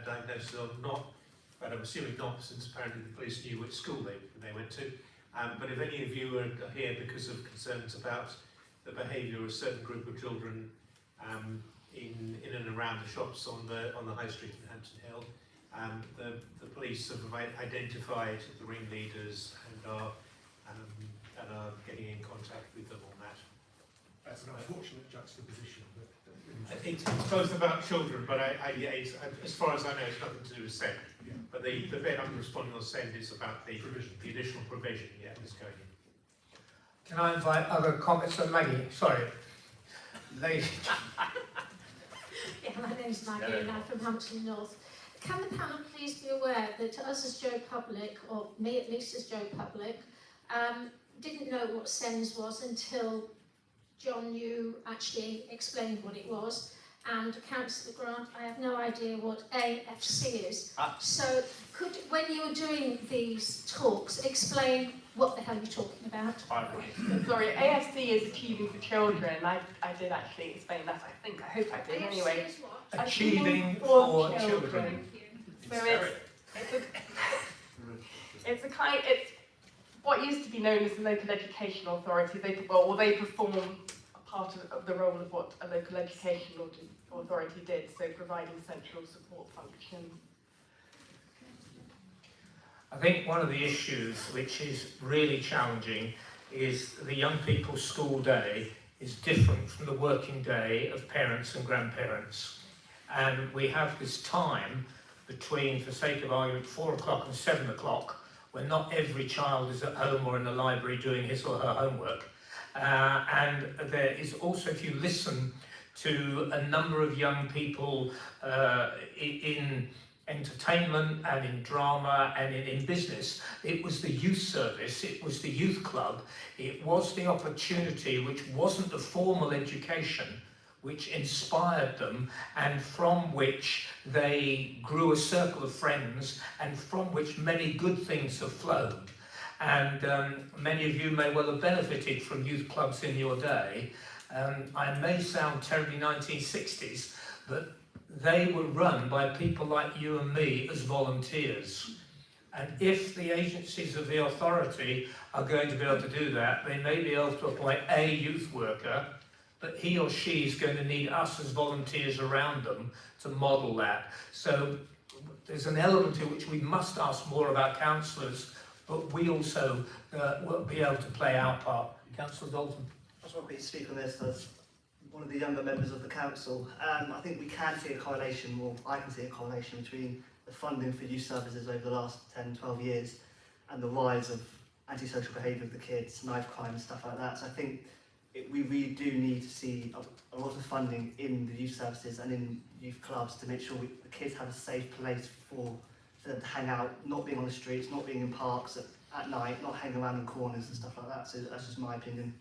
diagnosis or not, but I'm assuming not, since apparently the police knew which school they went to. But if any of you are here because of concerns about the behaviour of a certain group of children in and around the shops on the high street in Hampton Hill, the police have identified the ringleaders and are getting in contact with them on that. That's an unfortunate juxtaposition. It's both about children, but as far as I know, it's nothing to do with SEND. Yeah. But the bit I'm responding on SEND is about the additional provision, that's going in. Can I invite other comments? So Maggie, sorry. Lady. Yeah, my name's Maggie and I'm from Hampton North. Can the panel please be aware that us as Joe Public, or me at least as Joe Public, didn't know what SENS was until John, you actually explained what it was, and Councillor Grant, I have no idea what AFC is. So could, when you were doing these talks, explain what the hell you're talking about? Sorry, AFC is Achieving for Children. I did actually explain that, I hope I did anyway. Is what? Achieving for Children. So it's what used to be known as the local education authority. They perform a part of the role of what a local education authority did, so providing central support functions. I think one of the issues which is really challenging is the young people's school day is different from the working day of parents and grandparents. And we have this time between, for sake of argument, 4 o'clock and 7 o'clock, when not every child is at home or in the library doing his or her homework. And there is also, if you listen to a number of young people in entertainment and in drama and in business, it was the youth service, it was the youth club, it was the opportunity which wasn't a formal education, which inspired them and from which they grew a circle of friends and from which many good things have flowed. And many of you may well have benefited from youth clubs in your day. I may sound terribly 1960s, but they were run by people like you and me as volunteers. And if the agencies of the authority are going to be able to do that, they may be able to appoint a youth worker, but he or she is going to need us as volunteers around them to model that. So there's an element to which we must ask more about councillors, but we also will be able to play our part. Councillor Dalton. I just want to speak on this as one of the younger members of the council. I think we can see a correlation, or I can see a correlation between the funding for youth services over the last 10, 12 years and the rise of antisocial behaviour of the kids, knife crime, stuff like that. So I think we really do need to see a lot of funding in the youth services and in youth clubs to make sure the kids have a safe place for them to hang out, not being on the streets, not being in parks at night, not hanging around in corners and stuff like that. So that's just my opinion.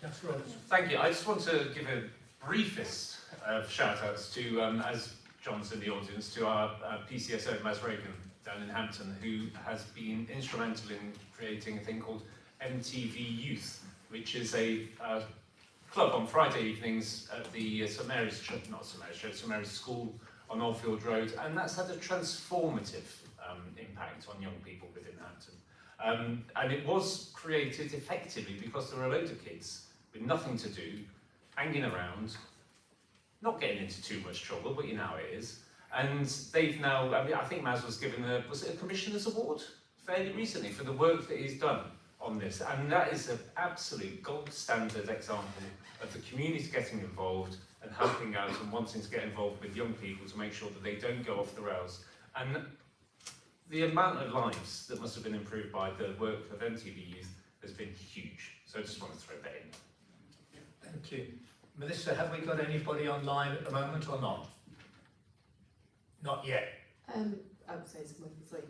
That's right. Thank you. I just want to give a briefest of shout-outs to, as John's in the audience, to our PCSO, Maz Reagan, down in Hampton, who has been instrumental in creating a thing called MTV Youth, which is a club on Friday evenings at the St Mary's School on Oldfield Road, and that's had a transformative impact on young people within Hampton. And it was created effectively because there were a load of kids with nothing to do, hanging around, not getting into too much trouble, but you know how it is. And they've now, I think Maz was given was it a Commissioner's Award fairly recently for the work that he's done on this, and that is an absolute gold standard example of the community getting involved and helping out and wanting to get involved with young people to make sure that they don't go off the rails. And the amount of lives that must have been improved by the work of MTV Youth has been huge. So I just want to throw that in. Thank you. Melissa, have we got anybody online at the moment or not? Not yet. I would say it's more than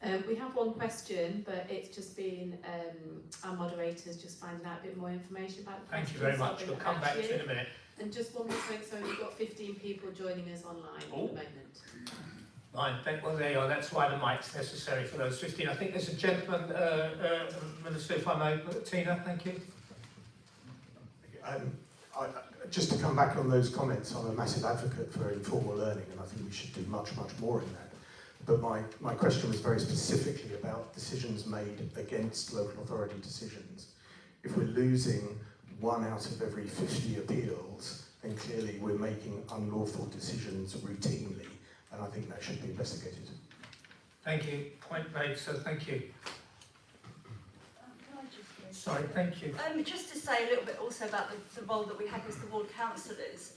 3. We have one question, but it's just been our moderators just finding out a bit more information about the Thank you questions. very much. So We'll I'll come back to you. you in a minute. And just one more thing, so we've got 15 people joining us online at the moment. Fine, well there you are, that's why the mic's necessary for those 15. I think there's a gentleman, Minister, if I may, Tina, thank you. Just to come back on those comments, I'm a massive advocate for informal learning, and I think we should do much more in that. But my question was very specifically about decisions made against local authority decisions. If we're losing 1 out of every 50 appeals, then clearly we're making unlawful decisions routinely, and I think that should be investigated. Thank you. Point made, so thank you. Can I just Sorry, thank you. Just to say a little bit also about the role that we had as the ward councillors.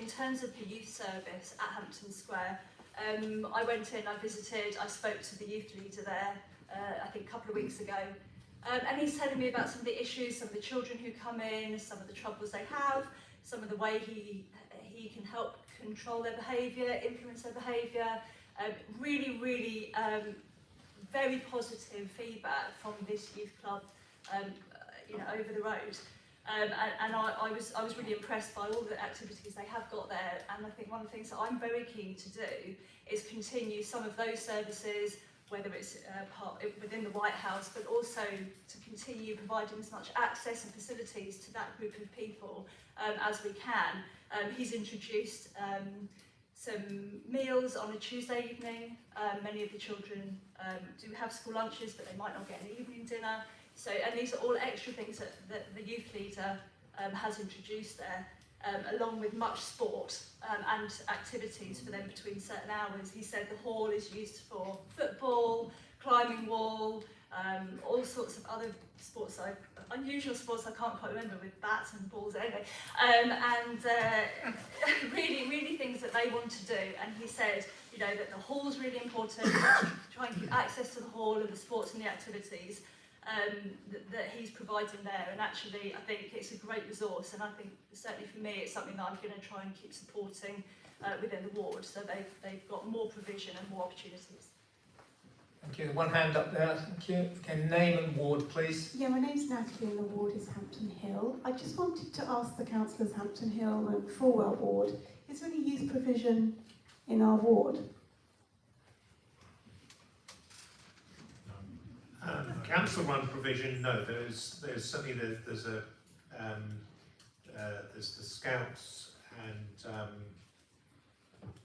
In terms of the youth service at Hampton Square, I went in, I visited, I spoke to the youth leader there, I think a couple of weeks ago. And he's telling me about some of the issues, some of the children who come in, some of the troubles they have, some of the way he can help control their behaviour, influence their behaviour. Really, very positive feedback from this youth club, over the road. And I was really impressed by all the activities they have got there. And I think one of the things that I'm very keen to do is continue some of those services, whether it's within the White House, but also to continue providing as much access and facilities to that group of people as we can. He's introduced some meals on a Tuesday evening. Many of the children do have school lunches, but they might not get an evening dinner. So, and these are all extra things that the youth leader has introduced there, along with much sport and activities for them between certain hours. He said the hall is used for football, climbing wall, all sorts of other sports, unusual sports I can't quite remember, with bats and balls anyway, really things that they want to do. And he said, that the hall's really important, try and keep access to the hall and the sports and the activities that he's providing there. And actually, I think it's a great resource, and I think certainly for me, it's something that I'm going to try and keep supporting within the ward, so they've got more provision and more opportunities. Thank you. One hand up there, thank you. Okay, name and ward, please. Yeah, my name's Natalie and the ward is Hampton Hill. I just wanted to ask the councillors Hampton Hill and Fulwell ward, is there any youth provision in our ward? Council-run provision, no. There's certainly there's the Scouts and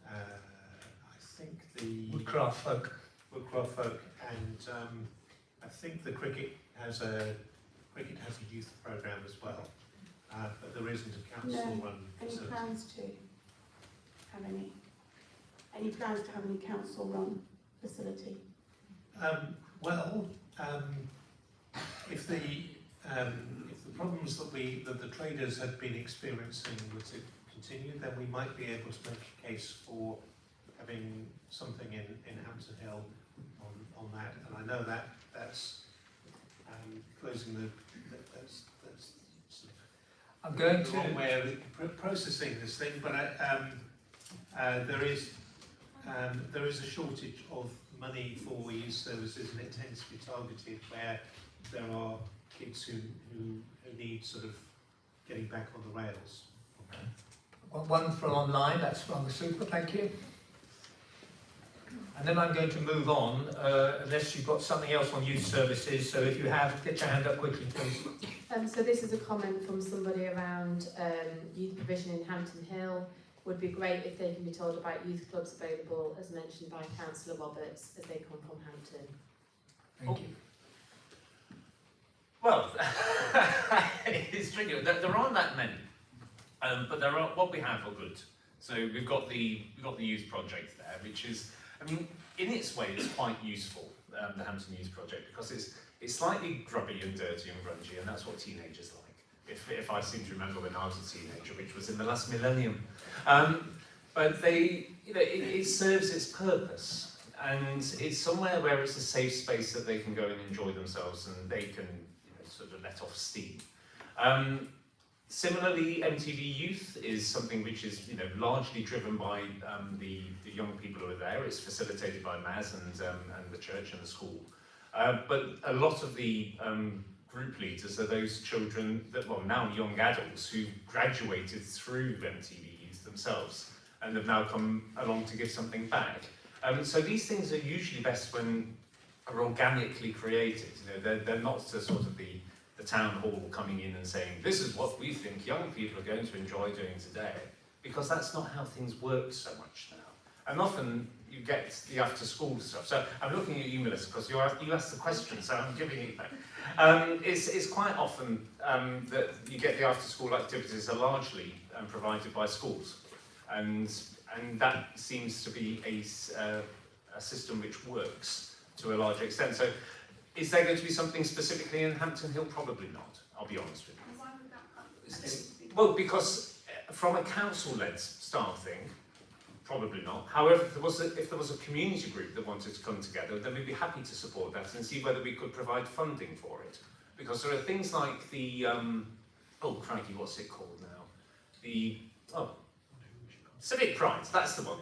I think the Woodcraft folk, and I think the cricket has a youth programme as well, but there isn't a council-run facility. Any plans to have any plans to have any council-run facility? If the problems that the traders had been experiencing were to continue, then we might be able to make a case for having something in Hampton Hill on that. And I know that's closing that's sort of I'm going the wrong way of processing this thing, but there is a shortage of money for youth services, and it tends to be targeted where there are kids who need sort of getting back on the rails. One from online, that's rather super, thank you. And then I'm going to move on, unless you've got something else on youth services, so if you have, get your hand up quickly, please. So this is a comment from somebody around youth provision in Hampton Hill. Would be great if they can be told about youth clubs available, as mentioned by Councillor Roberts, as they come from Hampton. Thank you. Well, it's tricky. There aren't that many, but there are. What we have are good. So we've got the youth project there, which is, I mean, in its way, it's quite useful. The Hampton Youth Project, because it's slightly grubby and dirty and grungy, and that's what teenagers like. If I seem to remember when I was a teenager, which was in the last millennium. But it serves its purpose, and it's somewhere where it's a safe space that they can go and enjoy themselves, and they can sort of let off steam. Similarly, MTV Youth is something which is, you know, largely driven by the young people who are there. It's facilitated by Maz and the church and the school. But a lot of the group leaders are those children that, well, now young adults who graduated through MTV Youth themselves and have now come along to give something back. So these things are usually best when are organically created. You know, they're not the sort of the town hall coming in and saying, this is what we think young people are going to enjoy doing today, because that's not how things work so much now. And often you get the after school stuff. So I'm looking at you, Melissa, because you asked the question, so I'm giving it back. It's quite often that you get the after school activities are largely provided by schools. And that seems to be a system which works to a large extent. So is there going to be something specifically in Hampton Hill? Probably not, I'll be honest with you. Why would that happen? Well, because from a council-led staffing, probably not. However, if there was a community group that wanted to come together, then we'd be happy to support that and see whether we could provide funding for it. Because there are things like the, oh crikey, what's it called now? Civic Pride, that's the one.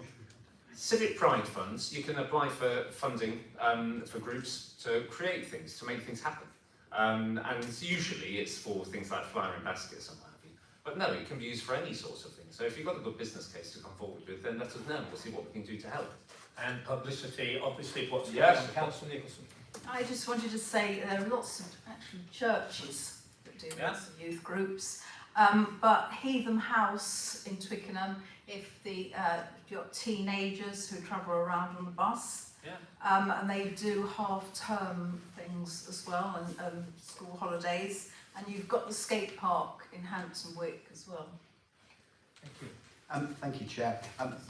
Civic Pride funds, you can apply for funding for groups to create things, to make things happen. And usually it's for things like flowering baskets and what have you. But no, it can be used for any sort of thing. So if you've got a good business case to come forward with, then let us know. We'll see what we can do to help. And publicity, obviously, what's Yes. going on. Councillor Nicholson. I just wanted to say there are lots of actually churches that do lots of youth groups, but Heatham House in Twickenham, if you've got teenagers who travel around on the bus, and they do half-term things as well, and school holidays, and you've got the skate park in Hampton Wick as well. Thank you. Thank you, Chair.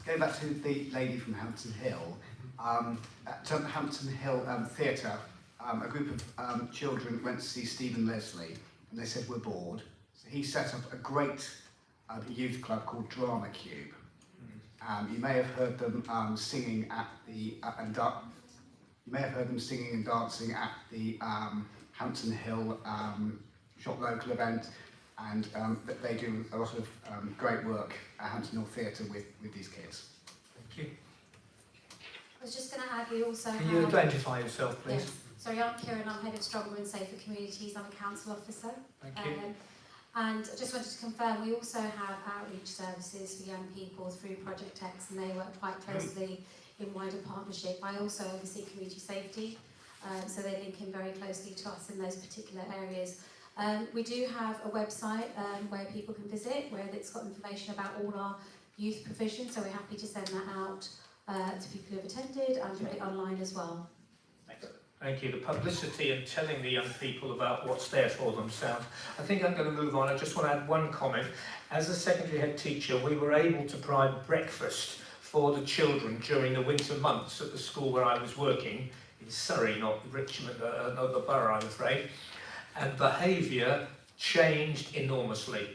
Going back to the lady from Hampton Hill, at Hampton Hill Theatre, a group of children went to see Stephen Leslie, and they said, we're bored. So he set up a great youth club called Drama Cube. You may have heard them singing at the you may have heard them singing and dancing at the Hampton Hill Shop Local event, and they do a lot of great work at Hampton North Theatre with these kids. Thank you. I was just going to add, we also Can you identify yourself, please? Yes. Sorry, I'm Kieran, I'm Head of Stronger and Safer Communities, I'm a Council Officer. Thank you. And I just wanted to confirm, we also have outreach services for young people through Project X, and they work quite closely in wider partnership. I also oversee community safety, so they link in very closely to us in those particular areas. We do have a website where people can visit, where it's got information about all our youth provision, so we're happy to send that out to people who have attended and put it online as well. Thank you. The publicity and telling the young people about what's there for themselves. I think I'm going to move on. I just want to add one comment. As a secondary head teacher, we were able to provide breakfast for the children during the winter months at the school where I was working, in Surrey, not Richmond, not the borough, I'm afraid. And behaviour changed enormously.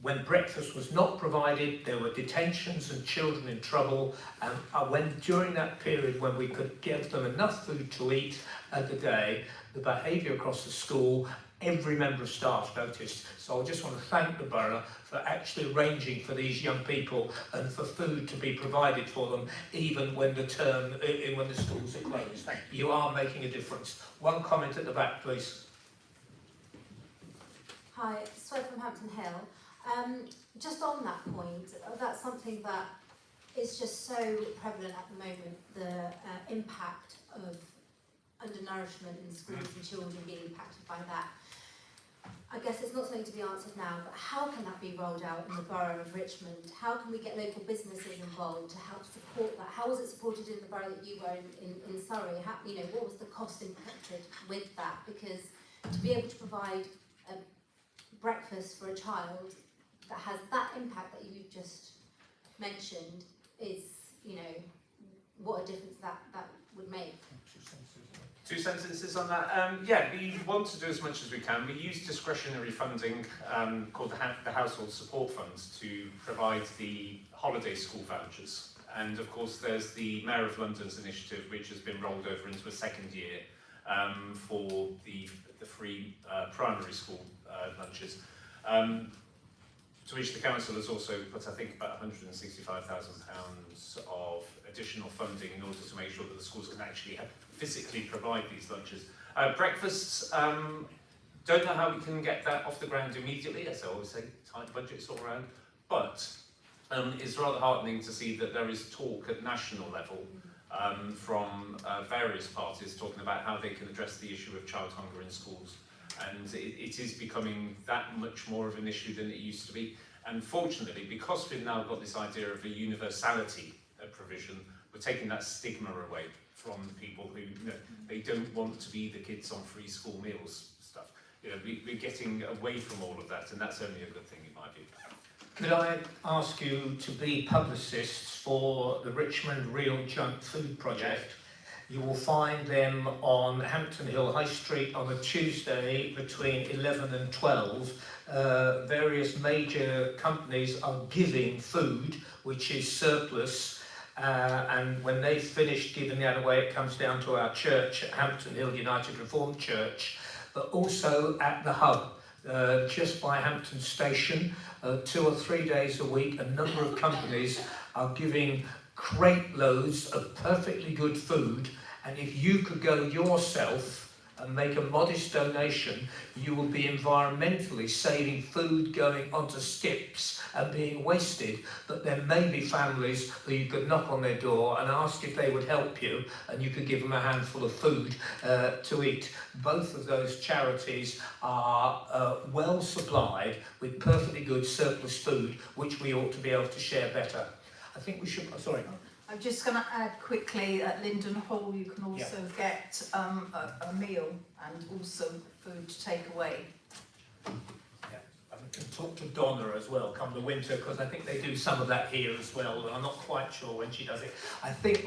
When breakfast was not provided, there were detentions and children in trouble. And during that period when we could give them enough food to eat at the day, the behaviour across the school, every member of staff noticed. So I just want to thank the borough for actually arranging for these young people and for food to be provided for them, even when the schools are closed. You are making a difference. One comment at the back, please. Hi, Swed from Hampton Hill. Just on that point, that's something that is just so prevalent at the moment, the impact of undernourishment in schools and children being impacted by that. I guess it's not something to be answered now, but how can that be rolled out in the borough of Richmond? How can we get local businesses involved to help support that? How was it supported in the borough that you were in Surrey? How, you know, what was the cost impacted with that? Because to be able to provide a breakfast for a child that has that impact that you've just mentioned is, you know, what a difference that would make. 2 sentences on that. Yeah, we want to do as much as we can. We use discretionary funding called the Household Support Funds to provide the holiday school vouchers. And of course there's the Mayor of London's initiative, which has been rolled over into a second year for the free primary school lunches. to which the council has also put, I think, about £165,000 of additional funding in order to make sure that the schools can actually physically provide these lunches. Breakfasts, don't know how we can get that off the ground immediately, as I always say, tight budgets all around, but it's rather heartening to see that there is talk at national level from various parties talking about how they can address the issue of child hunger in schools. And it is becoming that much more of an issue than it used to be. And fortunately, because we've now got this idea of a universality of provision, we're taking that stigma away from people who, you know, they don't want to be the kids on free school meals stuff. You know, we're getting away from all of that, and that's only a good thing in my view. Could I ask you to be publicists for the Richmond Real Junk Food Project? You will find them on Hampton Hill High Street on a Tuesday between 11 and 12. Various major companies are giving food which is surplus, and when they've finished giving that away, it comes down to our church at Hampton Hill United Reformed Church, but also at the hub. Just by Hampton Station, 2 or 3 days a week, a number of companies are giving crate loads of perfectly good food, and if you could go yourself and make a modest donation, you will be environmentally saving food going onto skips and being wasted. But there may be families that you could knock on their door and ask if they would help you, and you could give them a handful of food to eat. Both of those charities are well supplied with perfectly good surplus food, which we ought to be able to share better. I think we should, sorry. I'm just going to add quickly, at Linden Hall you can also get a meal and also food to take away. Yeah, I can talk to Donna as well come the winter, because I think they do some of that here as well. I'm not quite sure when she does it. I think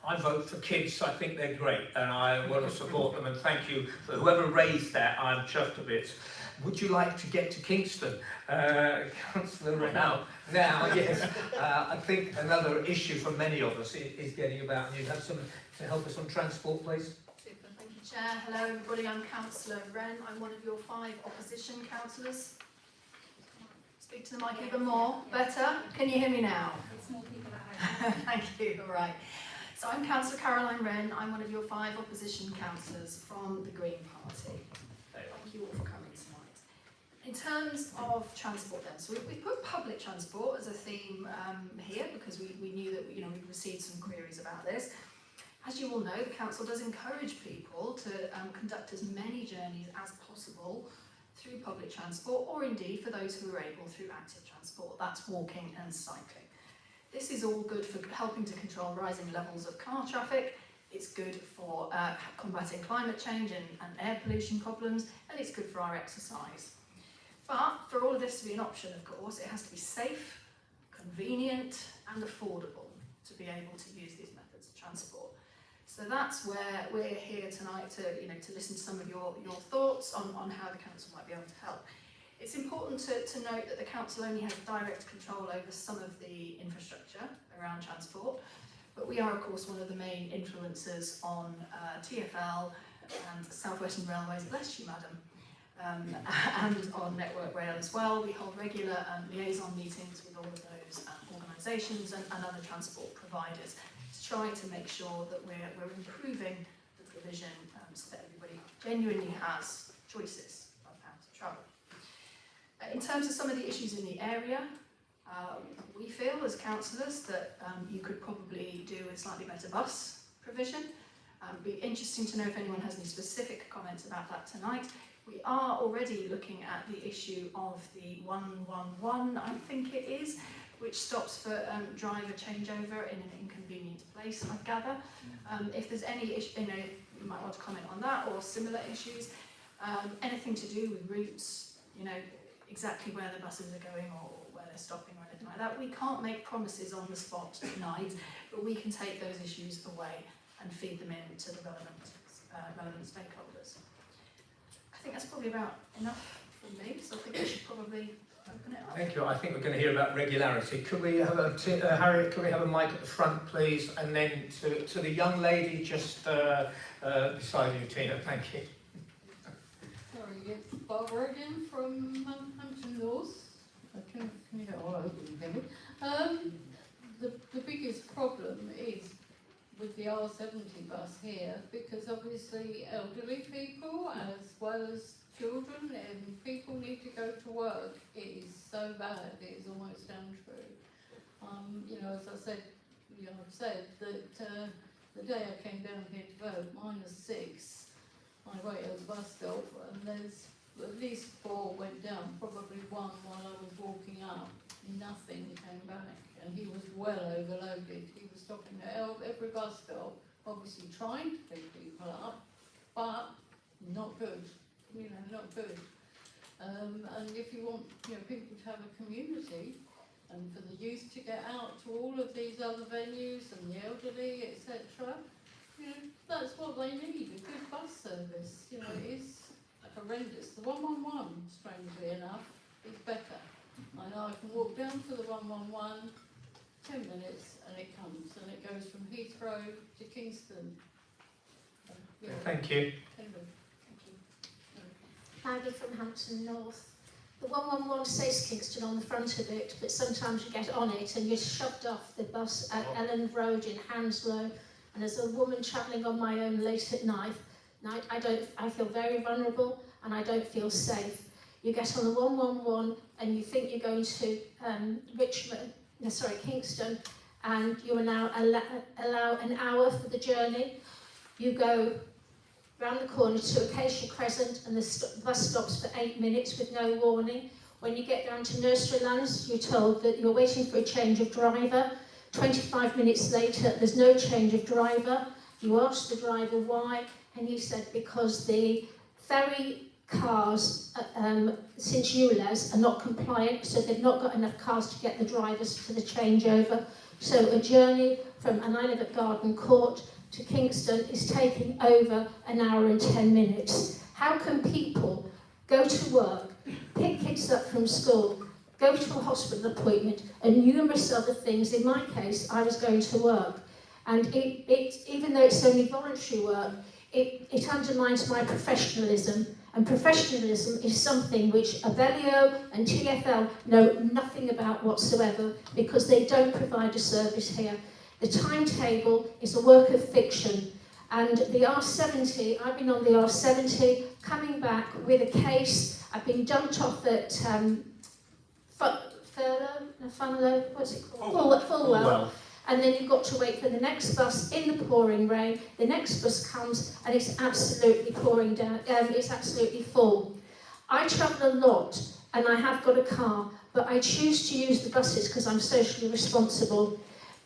I vote for kids. I think they're great, and I want to support them, and thank you for whoever raised that. I'm chuffed a bit. Would you like to get to Kingston? Councillor now, yes. I think another issue for many of us is getting about, and you have some to help us on transport, please. Super, thank you, Chair. Hello everybody, I'm Councillor Wren. I'm one of your 5 opposition councillors. Speak to the mic even more. Better? Can you hear me now? It's more people at home. Thank you, all right. So I'm Councillor Caroline Wren. I'm one of your 5 opposition councillors from the Green Party. Thank you all for coming tonight. In terms of transport then, so we put public transport as a theme here because we knew that we received some queries about this. As you all know, the council does encourage people to conduct as many journeys as possible through public transport, or indeed for those who are able through active transport, that's walking and cycling. This is all good for helping to control rising levels of car traffic. It's good for combating climate change and air pollution problems, and it's good for our exercise. But for all of this to be an option, of course, it has to be safe, convenient and affordable to be able to use these methods of transport. So that's where we're here tonight to listen to some of your thoughts on how the council might be able to help. It's important to note that the council only has direct control over some of the infrastructure around transport, but we are of course one of the main influencers on TfL and South Western Railways, bless you madam, and on Network Rail as well. We hold regular liaison meetings with all of those organisations and other transport providers to try to make sure that we're improving the provision so that everybody genuinely has choices of how to travel. In terms of some of the issues in the area, we feel as councillors that you could probably do a slightly better bus provision. It'd be interesting to know if anyone has any specific comments about that tonight. We are already looking at the issue of the 111, I think it is, which stops for driver changeover in an inconvenient place, I gather. If there's any issue, you might want to comment on that or similar issues. Anything to do with routes, exactly where the buses are going or where they're stopping or anything like that. We can't make promises on the spot tonight, but we can take those issues away and feed them in to the relevant stakeholders. I think that's probably about enough from me, so I think we should probably open it up. Thank you. I think we're going to hear about regularity. Could we have Harriet, could we have a mic at the front, please? And then to the young lady just beside you, Tina. Thank you. Sorry, it's Barbara again from Hampton North. Can you hear? Oh, I hope you can hear me. The biggest problem is with the R70 bus here, because obviously elderly people as well as children and people need to go to work. It is so bad, it is almost untrue. You know, as I said, I've said that the day I came down here to vote, -6, I wait at the bus stop and there's at least 4 went down, probably 1 while I was walking up. Nothing came back, and he was well overloaded. He was stopping at every bus stop, obviously trying to pick people up, but not good, you know, not good. And if you want, you know, people to have a community, and for the youth to get out to all of these other venues, and the elderly, etc., you know, that's what they need, a good bus service. You know, it is horrendous. The 111, strangely enough, is better. I know I can walk down to the 111, 10 minutes, and it comes, and it goes from Heathrow to Kingston. Yeah. Thank you. Maggie from Hampton North. The 111 says Kingston on the front of it, but sometimes you get on it and you're shoved off the bus at Elland Road in Hounslow. And as a woman travelling on my own late at night, I feel very vulnerable and I don't feel safe. You get on the 111 and you think you're going to Kingston, and you are now allow an hour for the journey. You go round the corner to Acacia Crescent and the bus stops for 8 minutes with no warning. When you get down to Nursery Lands, you're told that you're waiting for a change of driver. 25 minutes later, there's no change of driver. You ask the driver why, and he said because the ferry cars since ULEZ are not compliant, so they've not got enough cars to get the drivers for the changeover. So a journey from, and I live at Garden Court, to Kingston is taking over an hour and 10 minutes. How can people go to work, pick kids up from school, go to a hospital appointment, and numerous other things? In my case, I was going to work. And even though it's only voluntary work, it undermines my professionalism. And professionalism is something which Abellio and TfL know nothing about whatsoever, because they don't provide a service here. The timetable is a work of fiction. And the R70, I've been on the R70, coming back with a case. I've been dumped off at Fulwell. And then you've got to wait for the next bus in the pouring rain. The next bus comes and it's absolutely pouring down. It's absolutely full. I travel a lot and I have got a car, but I choose to use the buses because I'm socially responsible.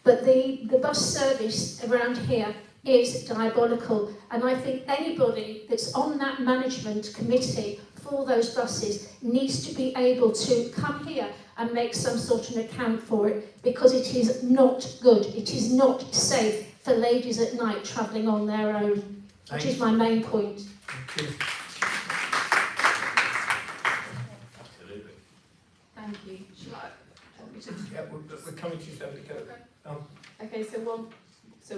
But the bus service around here is diabolical, and I think anybody that's on that management committee for those buses needs to be able to come here and make some sort of an account for it, because it is not good. It is not safe for ladies at night travelling on their own, which is my main point. Thank you. Absolutely. Thank you. Yeah, we're coming to you, so go. Okay, so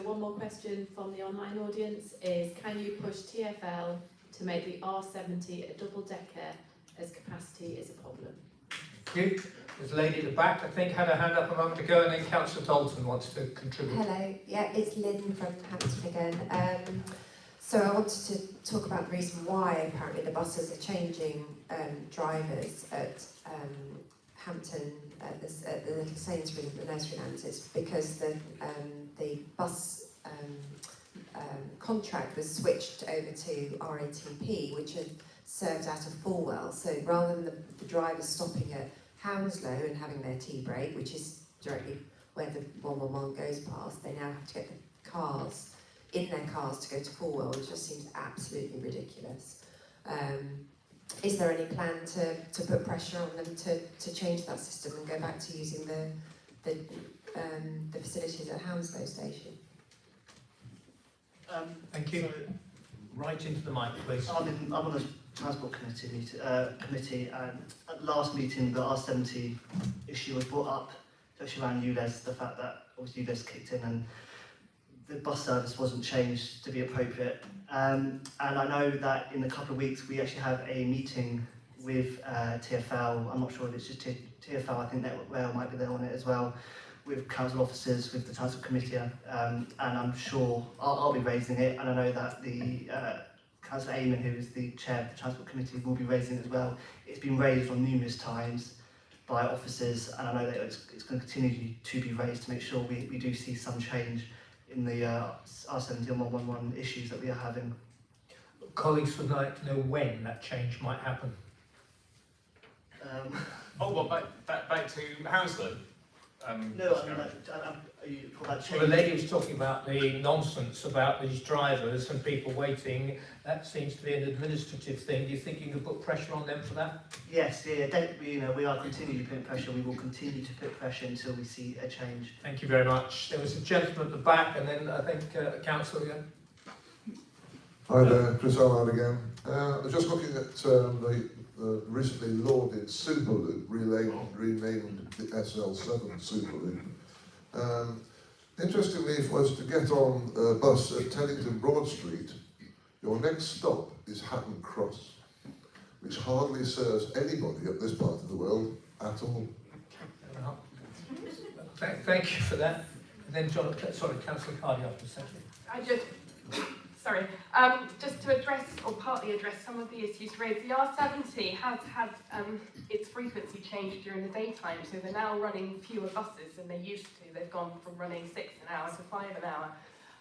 one more question from the online audience is, can you push TfL to make the R70 a double-decker, as capacity is a problem? Thank you. There's a lady at the back, I think, had her hand up a moment ago, and then Councillor Dalton wants to contribute. Hello, yeah, it's Lynn from Hampton again. So I wanted to talk about the reason why apparently the buses are changing drivers at Hampton, at the little Sainsbury's at the Nursery Lands. It's because the bus contract was switched over to RATP, which had served out of Fulwell. So rather than the drivers stopping at Hounslow and having their tea break, which is directly where the 111 goes past, they now have to get the cars in their cars to go to Fulwell, which just seems absolutely ridiculous. Is there any plan to put pressure on them to change that system and go back to using the facilities at Hounslow station? Thank you. Right into the mic, please. I'm on the Transport Committee, and at the last meeting the R70 issue was brought up, especially around ULEZ, the fact that obviously ULEZ kicked in and the bus service wasn't changed to be appropriate. And I know that in a couple of weeks we actually have a meeting with TfL. I'm not sure if it's just TfL, I think Network Rail might be there on it as well, with council officers, with the Transport Committee, and I'm sure I'll be raising it, and I know that the Councillor Eamon, who is the chair of the Transport Committee, will be raising it as well. It's been raised on numerous times by officers, and I know that it's going to continue to be raised to make sure we do see some change in the R70 and 111 issues that we are having. Colleagues would like to know when that change might happen. Back to Hounslow? No, I mean, are you talking about change? Well, the lady was talking about the nonsense about these drivers and people waiting. That seems to be an administrative thing. Do you think you could put pressure on them for that? Yes, we are continually putting pressure. We will continue to put pressure until we see a change. Thank you very much. There was a gentleman at the back, and then I think Councillor again. Hi there, Chris Allard again. I was just looking at the recently lauded Superloop, renamed the SL7 Superloop. Interestingly, if I was to get on a bus at Teddington Broad Street, your next stop is Hatton Cross, which hardly serves anybody at this part of the world at all. Thank you for that. And then Councillor Cardy after a second. Just to address, or partly address, some of the issues raised. The R70 has had its frequency changed during the daytime, so they're now running fewer buses than they used to. They've gone from running 6 an hour to 5 an hour.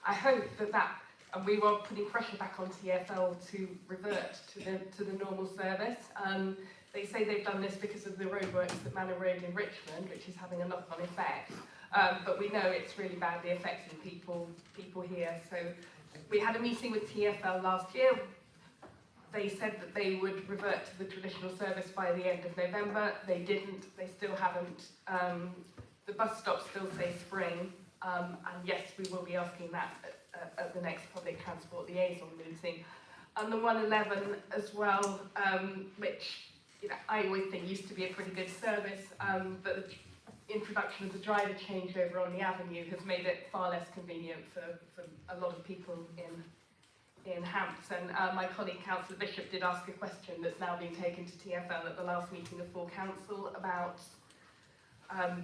I hope that and we were putting pressure back on TfL to revert to the normal service. They say they've done this because of the roadworks at Manor Road in Richmond, which is having a knock-on effect. But we know it's really badly affecting people here. So we had a meeting with TfL last year. They said that they would revert to the traditional service by the end of November. They didn't. They still haven't. The bus stops still say Spring. And yes, we will be asking that at the next public transport liaison meeting. And the 111 as well, which I always think used to be a pretty good service, but the introduction of the driver changeover on the avenue has made it far less convenient for a lot of people in Hampton. My colleague Councillor Bishop did ask a question that's now being taken to TfL at the last meeting of full council about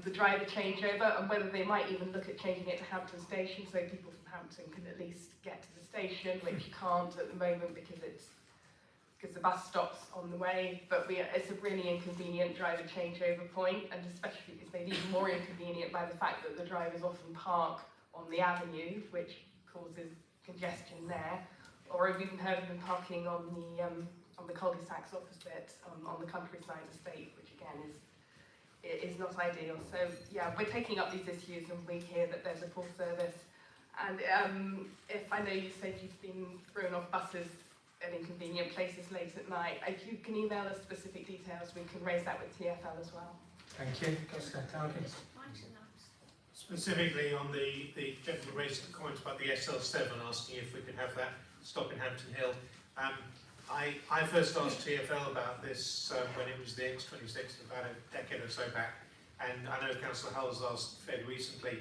the driver changeover and whether they might even look at changing it to Hampton Station so people from Hampton can at least get to the station, which you can't at the moment because the bus stops on the way. But it's a really inconvenient driver changeover point, and especially it's made even more inconvenient by the fact that the drivers often park on the avenue, which causes congestion there. Or I've even heard of them parking on the cul-de-sacs opposite on the countryside estate, which again is not ideal. So yeah, we're taking up these issues and we hear that there's a poor service. And if I know you said you've been thrown off buses at inconvenient places late at night, if you can email us specific details, we can raise that with TfL as well. Thank you. Councillor Cardy. Specifically on the gentleman raised the comment about the SL7, asking if we could have that stop in Hampton Hill. I first asked TfL about this when it was the X26 about a decade or so back, and I know Councillor Hull's asked fairly recently,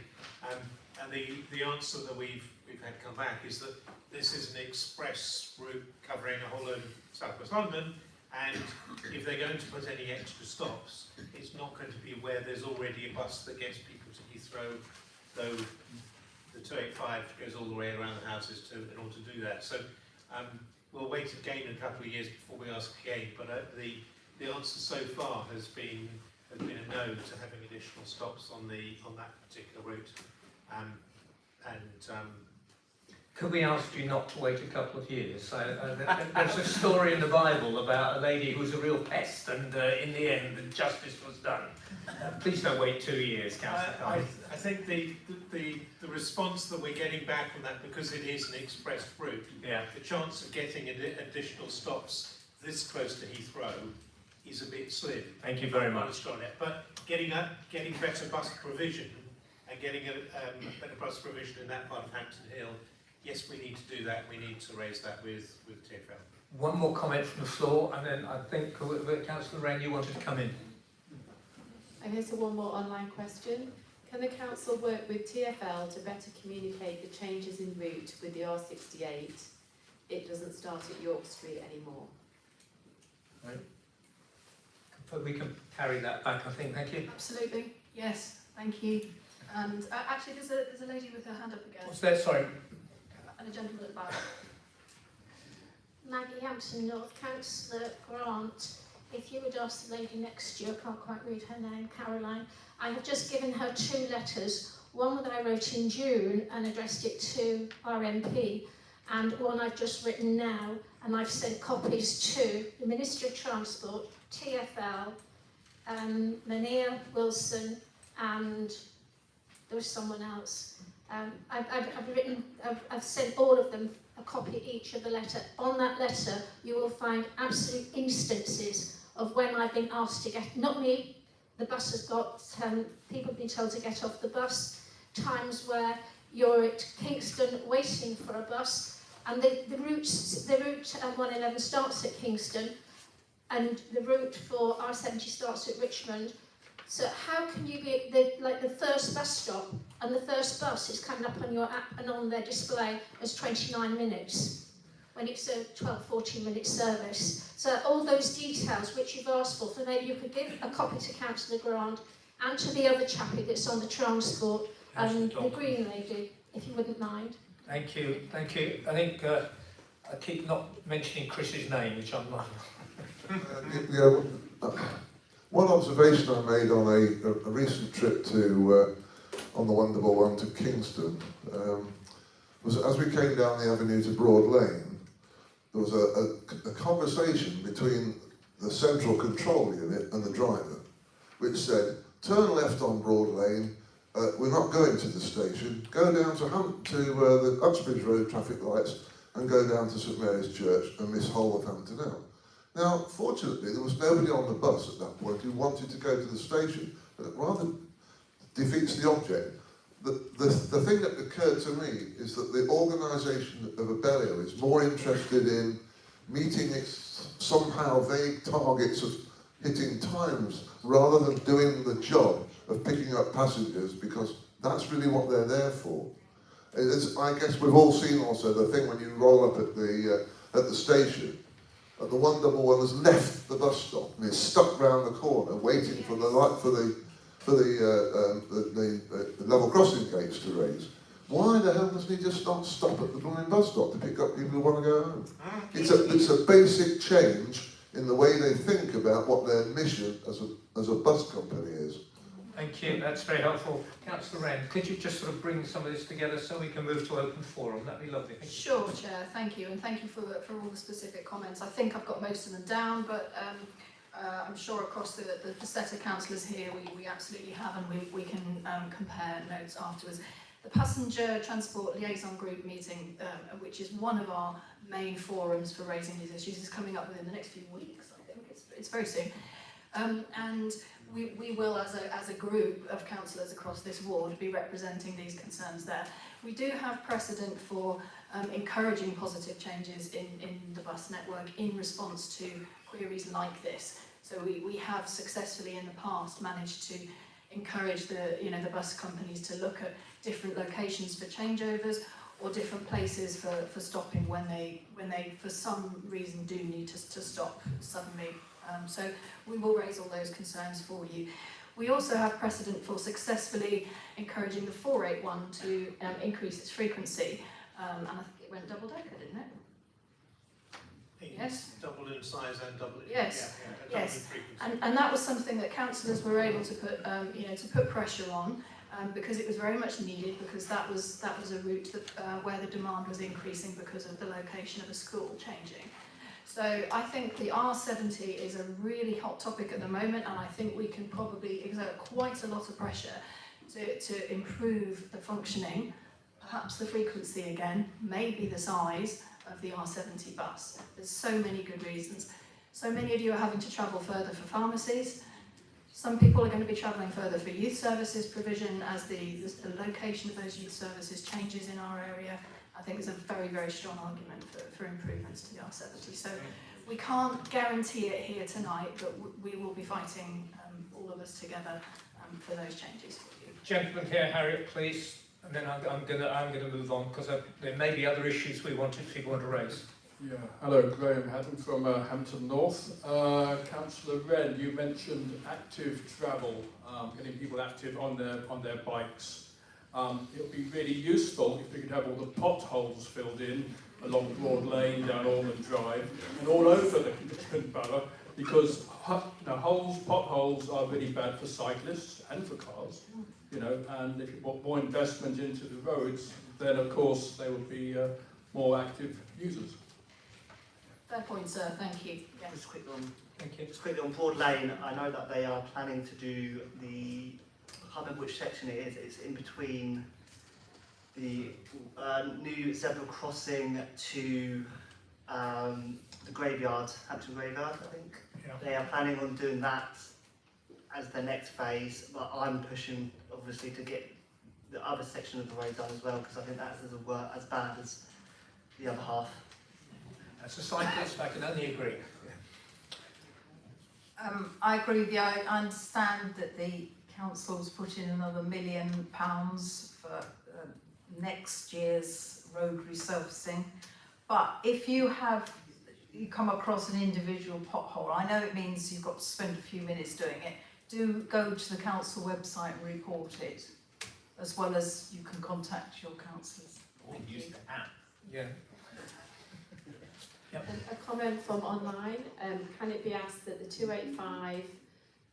and the answer that we've had come back is that this is an express route covering a whole load of South West London, and if they're going to put any extra stops, it's not going to be where there's already a bus that gets people to Heathrow, though the 285 goes all the way around the houses in order to do that. So we'll wait again a couple of years before we ask again, but the answer so far has been a no to having additional stops on that particular route. Could we ask you not to wait a couple of years? There's a story in the Bible about a lady who was a real pest, and in the end, the justice was done. Please don't wait 2 years, Councillor Cardy. I think the response that we're getting back on that, because it is an express route, the chance of getting additional stops this close to Heathrow is a bit slim. Thank you very much. But getting better bus provision and getting a better bus provision in that part of Hampton Hill, yes, we need to do that. We need to raise that with TfL. One more comment from the floor, and then I think Councillor Wren, you wanted to come in. Okay, so one more online question. Can the council work with TfL to better communicate the changes in route with the R68? It doesn't start at York Street anymore. Right. But we can carry that back, I think. Thank you. Absolutely, yes, thank you. And actually, there's a lady with her hand up again. What's that? Sorry. And a gentleman at the back. Maggie, Hampton North, Councillor Grant. If you would ask the lady next to you, I can't quite read her name, Caroline. I have just given her 2 letters. One that I wrote in June and addressed it to our MP, and one I've just written now, and I've sent copies to the Minister of Transport, TfL, Mania Wilson, and there was someone else. I've sent all of them a copy each of the letter. On that letter, you will find absolute instances of when I've been asked to get, not me, the bus has got, people have been told to get off the bus, times where you're at Kingston waiting for a bus, and the route 111 starts at Kingston, and the route for R70 starts at Richmond. So how can you be the first bus stop, and the first bus is coming up on your app and on their display as 29 minutes, when it's a 12-14 minute service? So all those details which you've asked for, so maybe you could give a copy to Councillor Grant and to the other chappie that's on the transport, and the green lady, if you wouldn't mind. Thank you, thank you. I think I keep not mentioning Chris's name, which I'm not. One observation I made on a recent trip to on the Wonderful one to Kingston was as we came down the avenue to Broad Lane, there was a conversation between the central control unit and the driver, which said, turn left on Broad Lane, we're not going to the station, go down to the Uxbridge Road traffic lights and go down to St Mary's Church and miss whole of Hampton Hill. Now, fortunately, there was nobody on the bus at that point who wanted to go to the station, but it rather defeats the object. The thing that occurred to me is that the organisation of Abellio is more interested in meeting its somehow vague targets of hitting times rather than doing the job of picking up passengers, because that's really what they're there for. I guess we've all seen also the thing when you roll up at the station, and the one double one has left the bus stop and is stuck round the corner waiting for the light for the level crossing gates to raise. Why the hell doesn't he just not stop at the blooming bus stop to pick up people who want to go home? It's a basic change in the way they think about what their mission as a bus company is. Thank you, that's very helpful. Councillor Wren, could you just sort of bring some of this together so we can move to open forum? That'd be lovely. Thank you. Sure, Chair, thank you, and thank you for all the specific comments. I think I've got most of them down, but I'm sure across the set of councillors here we absolutely have, and we can compare notes afterwards. The Passenger Transport Liaison Group meeting, which is one of our main forums for raising these issues, is coming up within the next few weeks, I think. It's very soon. And we will, as a group of councillors across this ward, be representing these concerns there. We do have precedent for encouraging positive changes in the bus network in response to queries like this. So we have successfully in the past managed to encourage the bus companies to look at different locations for changeovers or different places for stopping when they for some reason do need to stop suddenly. So we will raise all those concerns for you. We also have precedent for successfully encouraging the 481 to increase its frequency, and I think it went double-decker, didn't it? Yes. Doubled in size and doubled in, yes. yeah, Yes. And that was something that councillors were able to put to put pressure on, because it was very much needed, because that was a route that where the demand was increasing because of the location of a school changing. So I think the R70 is a really hot topic at the moment, and I think we can probably exert quite a lot of pressure to improve the functioning, perhaps the frequency again, maybe the size of the R70 bus. There's so many good reasons. So many of you are having to travel further for pharmacies. Some people are going to be travelling further for youth services provision as the location of those youth services changes in our area. I think there's a very, very strong argument for improvements to the R70. So we can't guarantee it here tonight, but we will be fighting, all of us together, for those changes for you. Gentleman here, Harriet, please, and then I'm going to move on because there may be other issues people want to raise. Yeah, hello, Graham Haddon from Hampton North. Councillor Wren, you mentioned active travel, getting people active on their bikes. It would be really useful if we could have all the potholes filled in along Broad Lane, down Ormond Drive, and all over the Richmond Borough, because potholes are really bad for cyclists and for cars, you know, and if you put more investment into the roads, then of course they will be more active users. Fair point, sir. Thank you. Yes. Just quickly on Broad Lane, I know that they are planning to do the, I can't remember which section it is, it's in between the new zebra crossing to the graveyard, Hampton Graveyard, I think. Yeah. They are planning on doing that as their next phase, but I'm pushing obviously to get the other section of the road done as well, because I think that's as bad as the other half. As a cyclist, I can only agree. I agree with you. I understand that the council's put in another £1 million for next year's road resurfacing. But if you come across an individual pothole, I know it means you've got to spend a few minutes doing it, do go to the council website and report it, as well as you can contact your councillors. Or use the app. Yeah. Yep. A comment from online, can it be asked that the 285,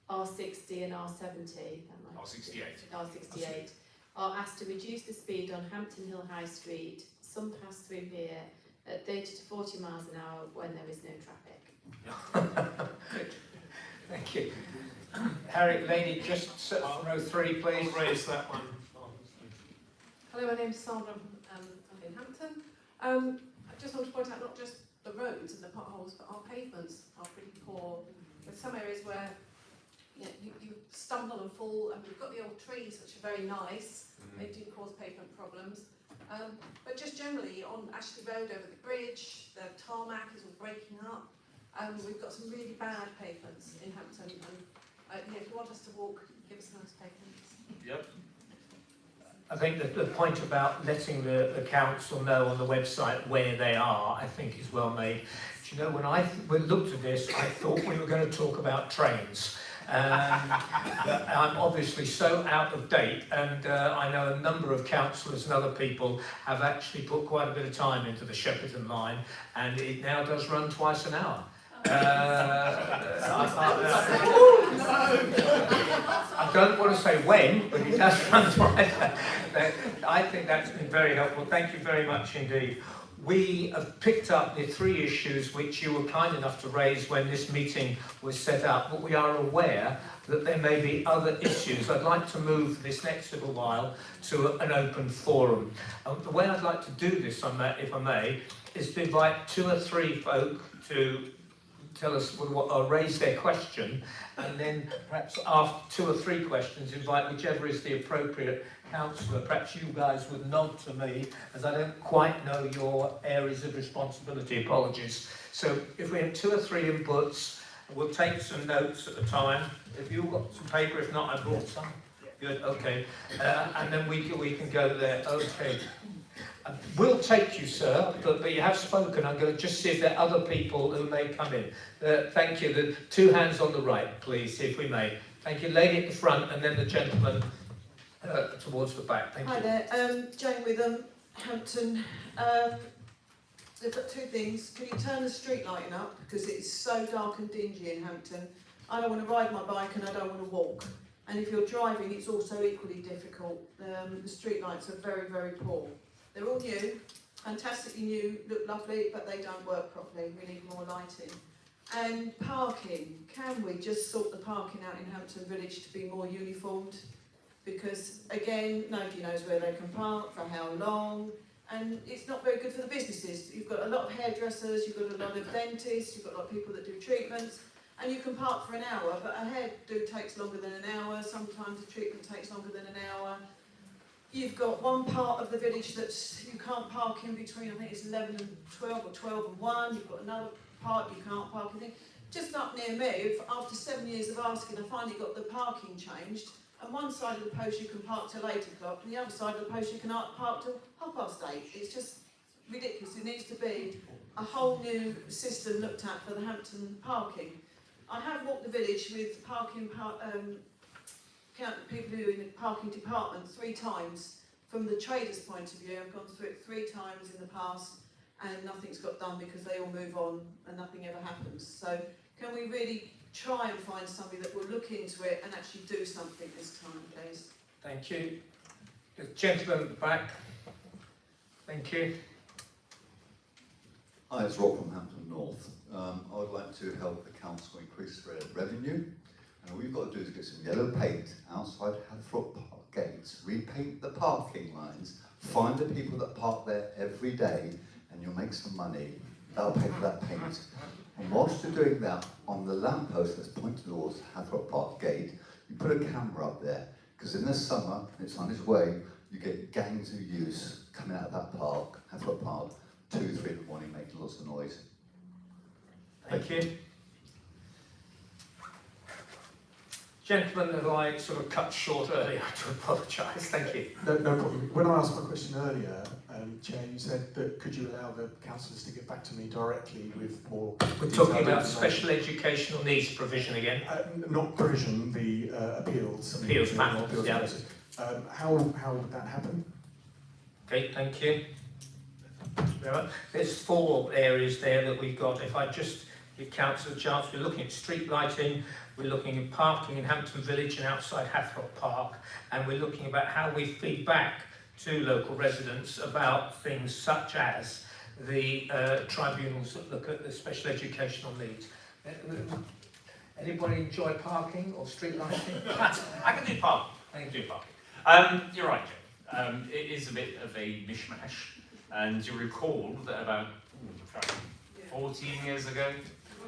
R60 and R70, R68 are asked to reduce the speed on Hampton Hill High Street, some pass through here, at 30 to 40 miles an hour when there is no traffic. Good. Thank you. Harry, lady, just row 3, please. I'll raise that one. Hello, my name's Sandra. I'm in Hampton. I just want to point out not just the roads and the potholes, but our pavements are pretty poor. There's some areas where you stumble and fall, and we've got the old trees, which are very nice. They do cause pavement problems. But just generally, on Ashley Road over the bridge, the tarmac is all breaking up. We've got some really bad pavements in Hampton, and if you want us to walk, give us nice pavements. Yep. I think that the point about letting the council know on the website where they are, I think is well made. Do you know, when I looked at this, I thought we were going to talk about trains. But I'm obviously so out of date, and I know a number of councillors and other people have actually put quite a bit of time into the Shepperton line, and it now does run twice an hour. I don't want to say when, but it does run twice. I think that's been very helpful. Thank you very much indeed. We have picked up the 3 issues which you were kind enough to raise when this meeting was set up, but we are aware that there may be other issues. I'd like to move this next little while to an open forum. The way I'd like to do this, if I may, is to invite 2 or 3 folk to tell us or raise their question, and then perhaps after 2 or 3 questions invite whichever is the appropriate councillor. Perhaps you guys would nod to me, as I don't quite know your areas of responsibility. Apologies. So if we have 2 or 3 inputs, we'll take some notes at the time. If you've got some paper, if not, I brought some. Good, okay. And then we can go there. Okay. We'll take you, sir, but you have spoken. I'm going to just see if there are other people who may come in. Thank you. The 2 hands on the right, please, if we may. Thank you. Lady at the front, and then the gentleman towards the back. Thank you. Hi there, Jane Witham, Hampton. They've got 2 things. Can you turn the street lighting up? Because it's so dark and dingy in Hampton. I don't want to ride my bike and I don't want to walk. And if you're driving, it's also equally difficult. The street lights are very, very poor. They're all new, fantastically new, look lovely, but they don't work properly. We need more lighting. And parking. Can we just sort the parking out in Hampton Village to be more uniformed? Because, again, nobody knows where they can park, for how long, and it's not very good for the businesses. You've got a lot of hairdressers, you've got a lot of dentists, you've got a lot of people that do treatments, and you can park for an hour, but a hairdo takes longer than an hour, sometimes a treatment takes longer than an hour. You've got one part of the village that you can't park in between, I think it's 11 and 12 or 12 and 1, you've got another part you can't park in. Just up near me, after 7 years of asking, I finally got the parking changed. And one side of the post you can park till 8 o'clock, and the other side of the post you can park till 8:30. It's just ridiculous. It needs to be a whole new system looked at for the Hampton parking. I have walked the village with people who are in the parking department 3 times. From the traders' point of view, I've gone through it 3 times in the past and nothing's got done because they all move on and nothing ever happens. So can we really try and find somebody that will look into it and actually do something this time, please? Thank you. The gentleman at the back. Thank you. Hi, it's Rob from Hampton North. I would like to help the council increase their revenue. And all we've got to do is get some yellow paint outside Hathrock Park gates, repaint the parking lines, find the people that park there every day, and you'll make some money. That'll pay for that paint. And whilst you're doing that, on the lamppost that's pointed towards Hathrock Park gate, you put a camera up there. Because in the summer, it's on its way, you get gangs of youths coming out of that park, Hathrock Park, 2, 3 in the morning, making lots of noise. Thank you. Gentleman who I sort of cut short earlier, I do apologise. Thank you. No problem. When I asked my question earlier, Chair, you said that could you allow the councillors to get back to me directly with more... We're talking about special educational needs provision again? Not provision, the appeals. Appeals panel, yeah. How would that happen? Okay, thank you. There's 4 areas there that we've got. If I just give council a chance, we're looking at street lighting, we're looking at parking in Hampton Village and outside Hathrock Park, and we're looking about how we feed back to local residents about things such as the tribunals that look at the special educational needs. Anybody enjoy parking or street lighting? I can do parking. You're right, Joe. It is a bit of a mishmash. And you recall that about 14 years ago...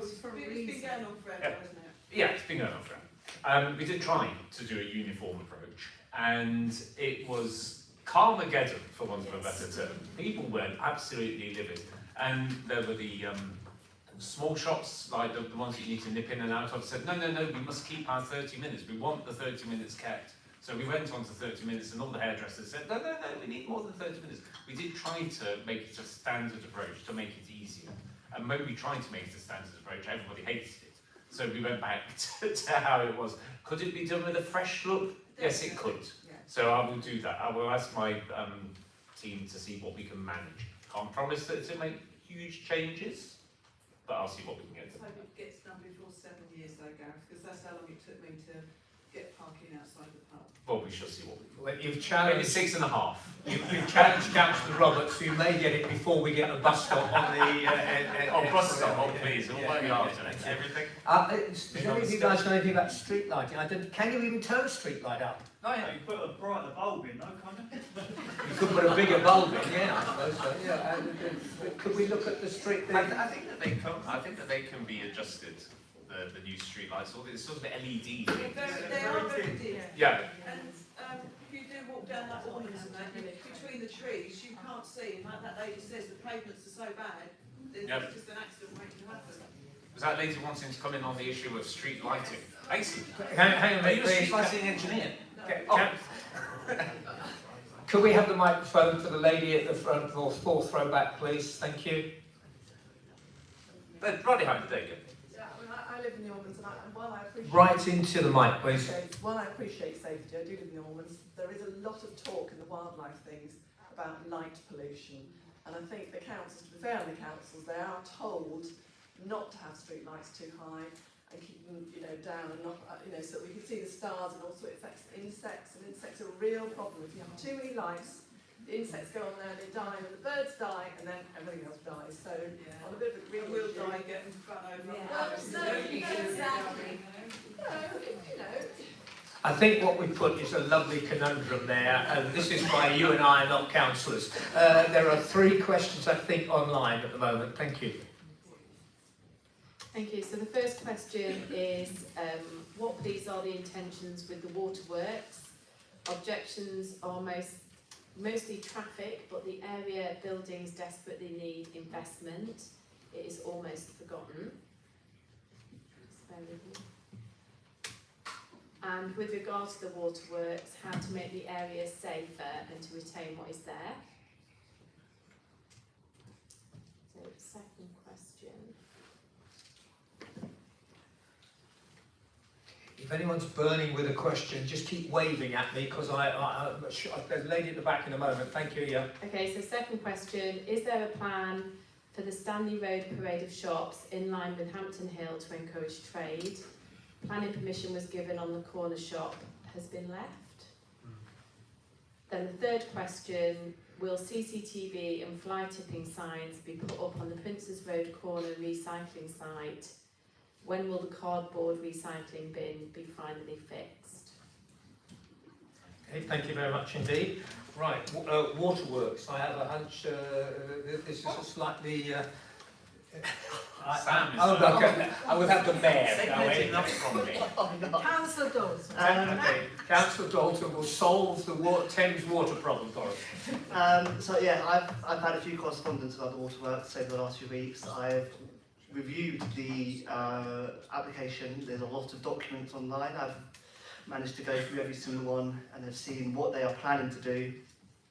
It's been going on forever, hasn't it? Yeah, it's been going on forever. We did try to do a uniform approach, and it was Carmageddon, for want of a better term. People went absolutely livid. And there were the small shops, like the ones that you need to nip in and out of, said, no, we must keep our 30 minutes. We want the 30 minutes kept. So we went on to 30 minutes and all the hairdressers said, no, we need more than 30 minutes. We did try to make it a standard approach to make it easier. And when we tried to make it a standard approach, everybody hated it. So we went back to how it was. Could it be done with a fresh look? Yes, it could. Yeah. So I will do that. I will ask my team to see what we can manage. Can't promise that to make huge changes, but I'll see what we can get to. So it gets done before 7 years though, Gareth, because that's how long it took me to get parking outside the pub. Well, we shall see what we can. Well, you've challenged... Maybe 6.5. You've challenged Councillor Roberts, so you may get it before we get the bus stop on the... bus stop, please. We'll work after it. Everything. Does any of you guys know anything about street lighting? Can you even turn a street light up? No, yeah, you put a brighter bulb in, though, can't you? You could put a bigger bulb in, yeah, I suppose so. Yeah. Could we look at the street? I think that they can be adjusted. The new street lights, all this sort of LED things. They are very dim. Yeah. And if you do walk down that ornament between the trees, you can't see. And like that lady says, the pavements are so bad, there's just an accident waiting to happen. Was that lady wanting to come in on the issue of street lighting? Excellent. Hang on, are you a street lighting engineer? Could we have the microphone for the lady at the front, for 4th row back, please? Thank you. Right behind the deacon. I live in the Ormonds, and while I appreciate... Right into the mic, please. While I appreciate safety, I do live in the Ormonds, there is a lot of talk in the wildlife things about light pollution. And I think the councils, to be fair on the councils, they are told not to have street lights too high and keep them, down and not, so that we can see the stars, and also it affects insects, and insects are a real problem. If you have too many lights, the insects go on there and they die, and the birds die, and then everything else dies. So, on a bit of a green will die and get run over. I think what we put is a lovely conundrum there, and this is why you and I are not councillors. There are 3 questions, I think, online at the moment. Thank you. Thank you. So the first question is, what please are the intentions with the waterworks? Objections are mostly traffic, but the area buildings desperately need investment. It is almost forgotten. Just bear with me. And with regards to the waterworks, how to make the area safer and to retain what is there. So it's second question. If anyone's burning with a question, just keep waving at me because there's a lady at the back in a moment. Thank you, yeah. Okay, so second question, is there a plan for the Stanley Road parade of shops in line with Hampton Hill to encourage trade? Planning permission was given on the corner shop, has been left. Then the third question, will CCTV and fly tipping signs be put up on the Princes Road corner recycling site? When will the cardboard recycling bin be finally fixed? Okay, thank you very much indeed. Right, waterworks. I have a hunch this is a slightly... Sam is I will have the mayor. segmenting up from me. Councillor Dalton. Okay, Councillor Dalton will solve the Thames water problem, Doris. So yeah, I've had a few correspondence about the waterworks over the last few weeks. I've reviewed the application. There's a lot of documents online. I've managed to go through every single one and have seen what they are planning to do.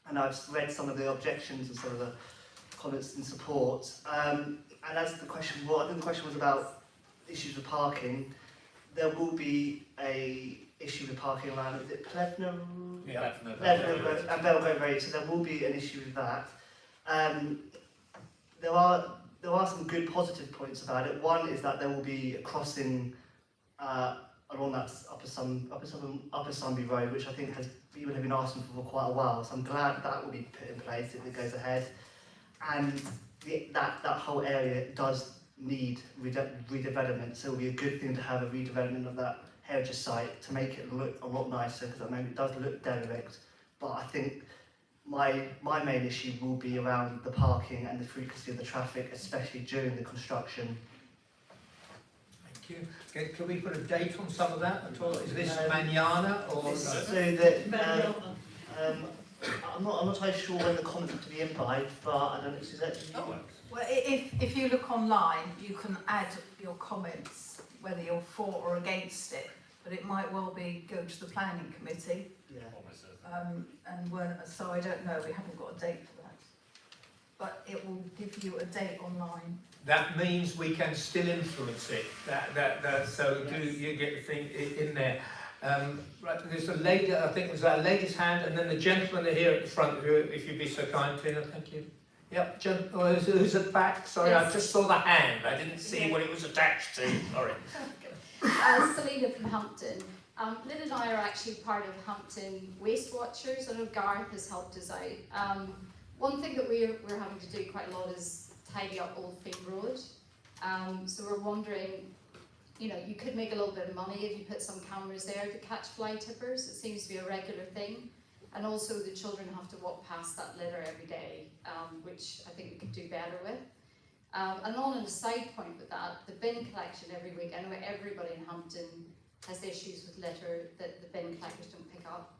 And I've read some of the objections and some of the comments in support. And as the question was, I think the question was about issues with parking. There will be a issue with parking around, is it Plevna? Yeah, Plevna and Belgrave Road, so there will be an issue with that. There are some good positive points about it. One is that there will be a crossing along that Upper Sunby Road, which I think people have been asking for quite a while. So I'm glad that will be put in place if it goes ahead. And that whole area does need redevelopment, so it will be a good thing to have a redevelopment of that heritage site to make it look a lot nicer, because at the moment it does look derelict. But I think my main issue will be around the parking and the frequency of the traffic, especially during the construction. Thank you. Okay, can we put a date on some of that at all? Is this manana or? So that I'm not entirely sure when the comments are to be in by, but I don't know if it's actually. Well, if you look online, you can add your comments, whether you're for or against it, but it might well be go to the planning committee. Yeah. So I don't know, we haven't got a date for that. But it will give you a date online. That means we can still influence it. So do you get the thing in there? Right, there's a lady, I think there's a lady's hand, and then the gentleman here at the front, who, if you'd be so kind, Tina, thank you. Yep, who's at the back? Sorry, yes. I just saw the hand. I didn't see what it was attached to. Sorry. Selena from Hampton. Lynn and I are actually part of Hampton Waste Watchers. I know Gareth has helped us out. One thing that we're having to do quite a lot is tidy up Old Fleet Road. So we're wondering, you know, you could make a little bit of money if you put some cameras there to catch fly tippers. It seems to be a regular thing. And also the children have to walk past that litter every day, which I think we could do better with. And on a side point with that, the bin collection every week, I know everybody in Hampton has issues with litter that the bin collectors don't pick up.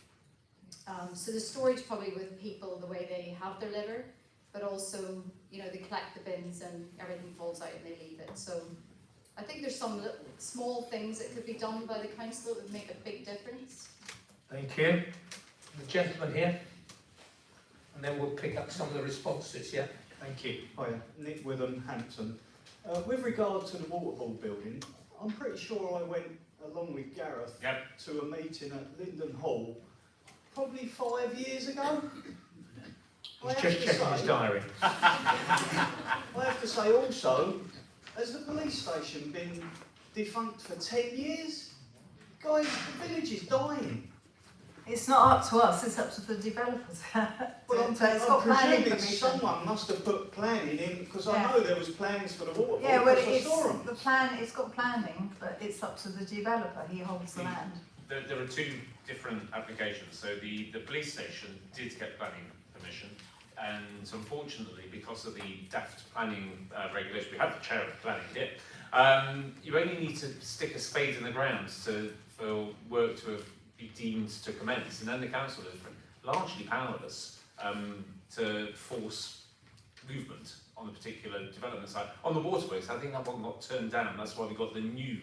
So the storage probably with people, the way they have their litter, but also, you know, they collect the bins and everything falls out and they leave it. So I think there's some little, small things that could be done by the council that would make a big difference. Thank you. The gentleman here, and then we'll pick up some of the responses, yeah? Thank you. Hi, Nick Witham, Hampton. With regard to the Waterhall building, I'm pretty sure I went along with Gareth to a meeting at Linden Hall probably 5 years ago. He's just checking his diary. I have to say also, has the police station been defunct for 10 years? Guys, the village is dying. It's not up to us, it's up to the developers. Well, I'm presuming someone must have put planning in, because I know there was plans for the waterfall. Yeah, well, I saw them. the plan, it's got planning, but it's up to the developer, he holds the land. There are two different applications. So the police station did get planning permission, and unfortunately, because of the daft planning regulation, we have the chair of planning here, you only need to stick a spade in the ground for work to have be deemed to commence, and then the council is largely powerless to force movement on a particular development site. On the waterworks, I think that one got turned down. That's why we got the new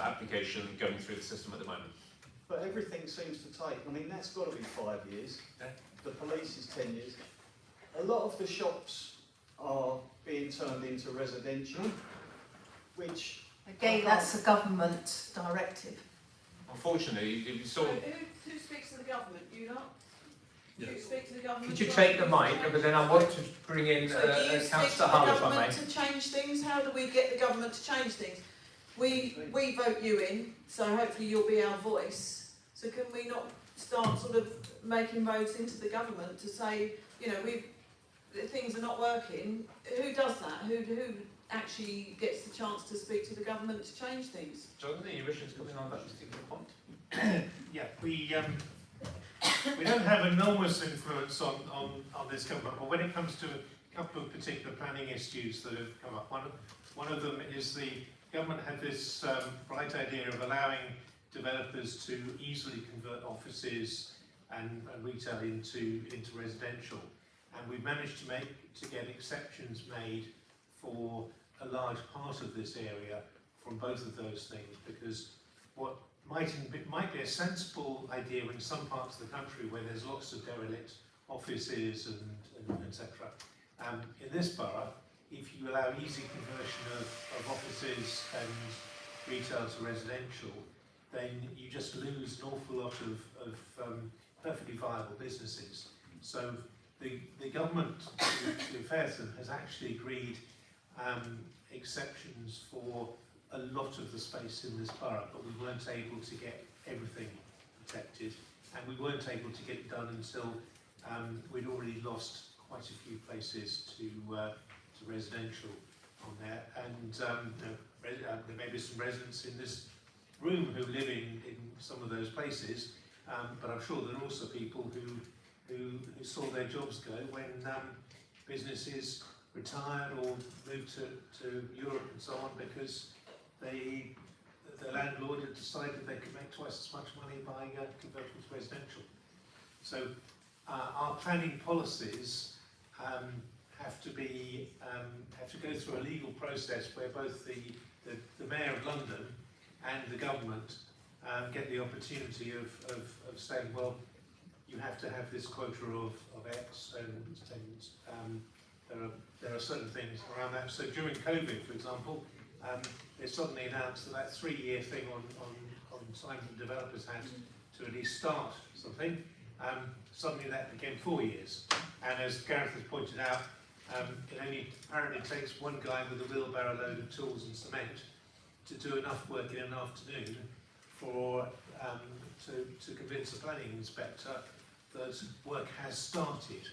application going through the system at the moment. But everything seems to take, I mean, that's got to be 5 years. Yeah. The police is 10 years. A lot of the shops are being turned into residential, which... Again, that's a government directive. Unfortunately, if you saw... Who speaks to the government? You lot? Do you speak to the government? Could you take the mic, but then I want to bring in So do you speak to Councillor the Hull, if I government may. to change things? How do we get the government to change things? We vote you in, so hopefully you'll be our voice. So can we not start sort of making roads into the government to say, you know, things are not working? Who does that? Who actually gets the chance to speak to the government to change things? Jonathan, your wishes coming on that particular point? Yeah, we don't have enormous influence on this government, but when it comes to a couple of particular planning issues that have come up, one of them is the government had this bright idea of allowing developers to easily convert offices and retail into residential, and we've managed to get exceptions made for a large part of this area from both of those things, because what might be a sensible idea in some parts of the country where there's lots of derelict offices and etc. In this borough, if you allow easy conversion of offices and retail to residential, then you just lose an awful lot of perfectly viable businesses. So the government, to Fairton, has actually agreed exceptions for a lot of the space in this borough, but we weren't able to get everything protected, and we weren't able to get it done until we'd already lost quite a few places to residential on there, and there may be some residents in this room who live in some of those places, but I'm sure there are also people who saw their jobs go when businesses retired or moved to Europe and so on, because the landlord had decided they could make twice as much money by converting to residential. So our planning policies have to go through a legal process where both the Mayor of London and the government get the opportunity of saying, well, you have to have this quota of X, and there are certain things around that. So during COVID, for example, they suddenly announced that 3-year thing on time that developers had to at least start something. Suddenly that became 4 years. And as Gareth has pointed out, it only apparently takes one guy with a wheelbarrow load of tools and cement to do enough work in an afternoon for to convince a planning inspector that work has started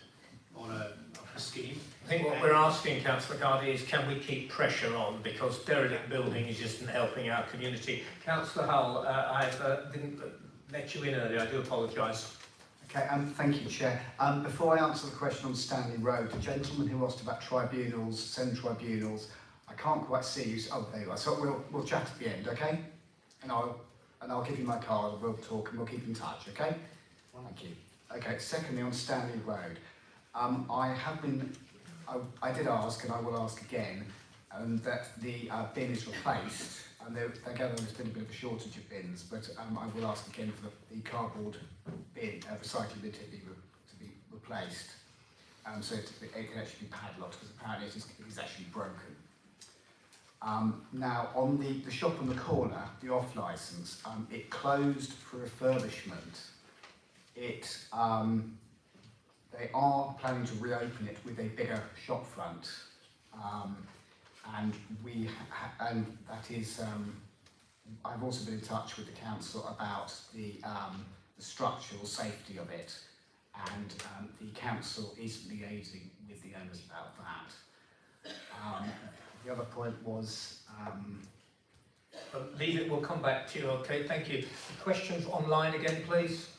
on a scheme. I think what we're asking, Councillor Gardy, is can we keep pressure on, because derelict buildings isn't helping our community. Councillor Hull, I didn't let you in earlier, I do apologise. Okay, thank you, Chair. Before I answer the question on Stanley Road, the gentleman who asked about tribunals, semi-tribunals, I can't quite see you. Oh, there you are. So we'll chat at the end, okay? And I'll give you my card. We'll talk and we'll keep in touch, okay? Thank you. Okay. Secondly, on Stanley Road, I did ask, and I will ask again, that the bin is replaced. And they gather there's been a bit of a shortage of bins, but I will ask again for the cardboard bin, recycling bin to be replaced, so it can actually be padlocked, because apparently it is actually broken. Now, on the shop on the corner, the off licence, it closed for refurbishment. They are planning to reopen it with a bigger shop front. And that is, I've also been in touch with the council about the structural safety of it, and the council is liaising with the owners about that. The other point was... leave it, we'll come back to you, okay, thank you. Questions online again, please?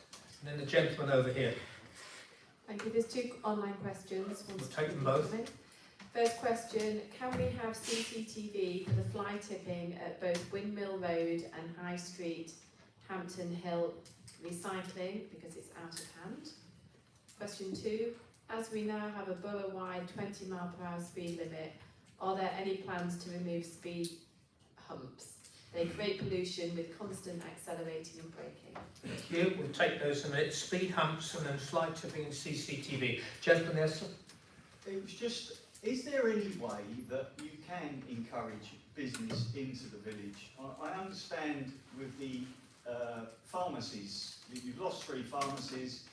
And then the gentleman over here. Thank you, there's 2 online questions. We'll take them both. First question, can we have CCTV for the fly tipping at both Windmill Road and High Street, Hampton Hill recycling, because it's out of hand? Question 2, as we now have a borough-wide 20-mile-per-hour speed limit, are there any plans to remove speed humps? They create pollution with constant accelerating and braking. Thank you, we'll take those in a minute. Speed humps and then slide tipping and CCTV. Gentleman, yes, sir? It was just is there any way that you can encourage business into the village? I understand with the pharmacies, that you've lost 3 pharmacies,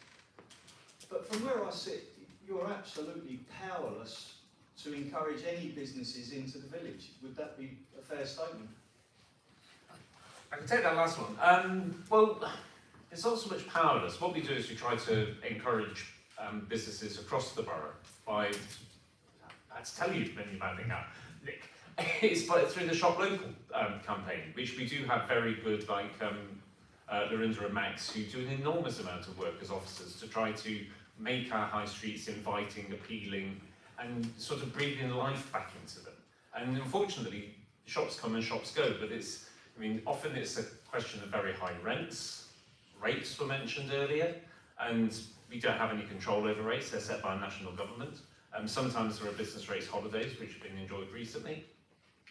but from where I sit, you're absolutely powerless to encourage any businesses into the village. Would that be a fair statement? I can take that last one. Well, it's not so much powerless. What we do is we try to encourage businesses across the borough by, I had to tell you many about it now, Nick, it's through the Shop Local campaign, which we do have very good, like Lorinda and Max, who do an enormous amount of work as officers to try to make our high streets inviting, appealing, and sort of breathing life back into them. And unfortunately, shops come and shops go, but often it's a question of very high rents. Rates were mentioned earlier, and we don't have any control over rates. They're set by a national government. Sometimes there are business rates holidays, which have been enjoyed recently.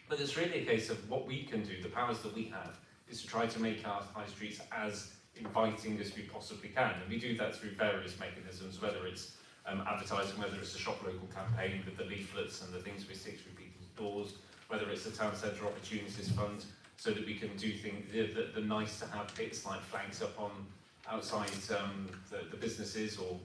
But it's really a case of what we can do, the powers that we have, is to try to make our high streets as inviting as we possibly can. And we do that through various mechanisms, whether it's advertising, whether it's a Shop Local campaign with the leaflets and the things we stick through people's doors, whether it's the Town Centre Opportunities Fund, so that we can do things, the nice to have bits like flags up on outside the businesses, or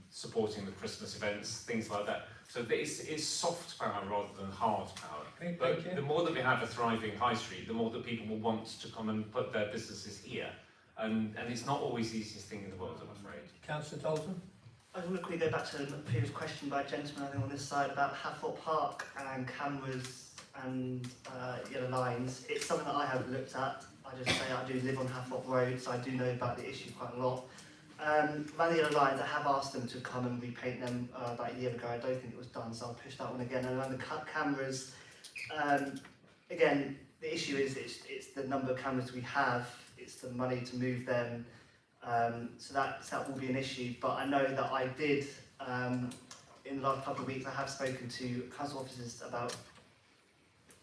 supporting the Christmas events, things like that. So it's soft power rather than hard power. But the more that we have a thriving high street, the more that people will want to come and put their businesses here. And it's not always the easiest thing in the world, I'm afraid. Councillor Dalton? I just want to quickly go back to the previous question by a gentleman, I think, on this side about Hathorpe Park and cameras and yellow lines. It's something that I haven't looked at. I just say I do live on Hathorpe Road, so I do know about the issue quite a lot. Around the yellow lines, I have asked them to come and repaint them about a year ago. I don't think it was done, so I'll push that one again. And around the cameras, again, the issue is it's the number of cameras we have, it's the money to move them, so that will be an issue. But I know that I did, in the last couple of weeks, I have spoken to council officers about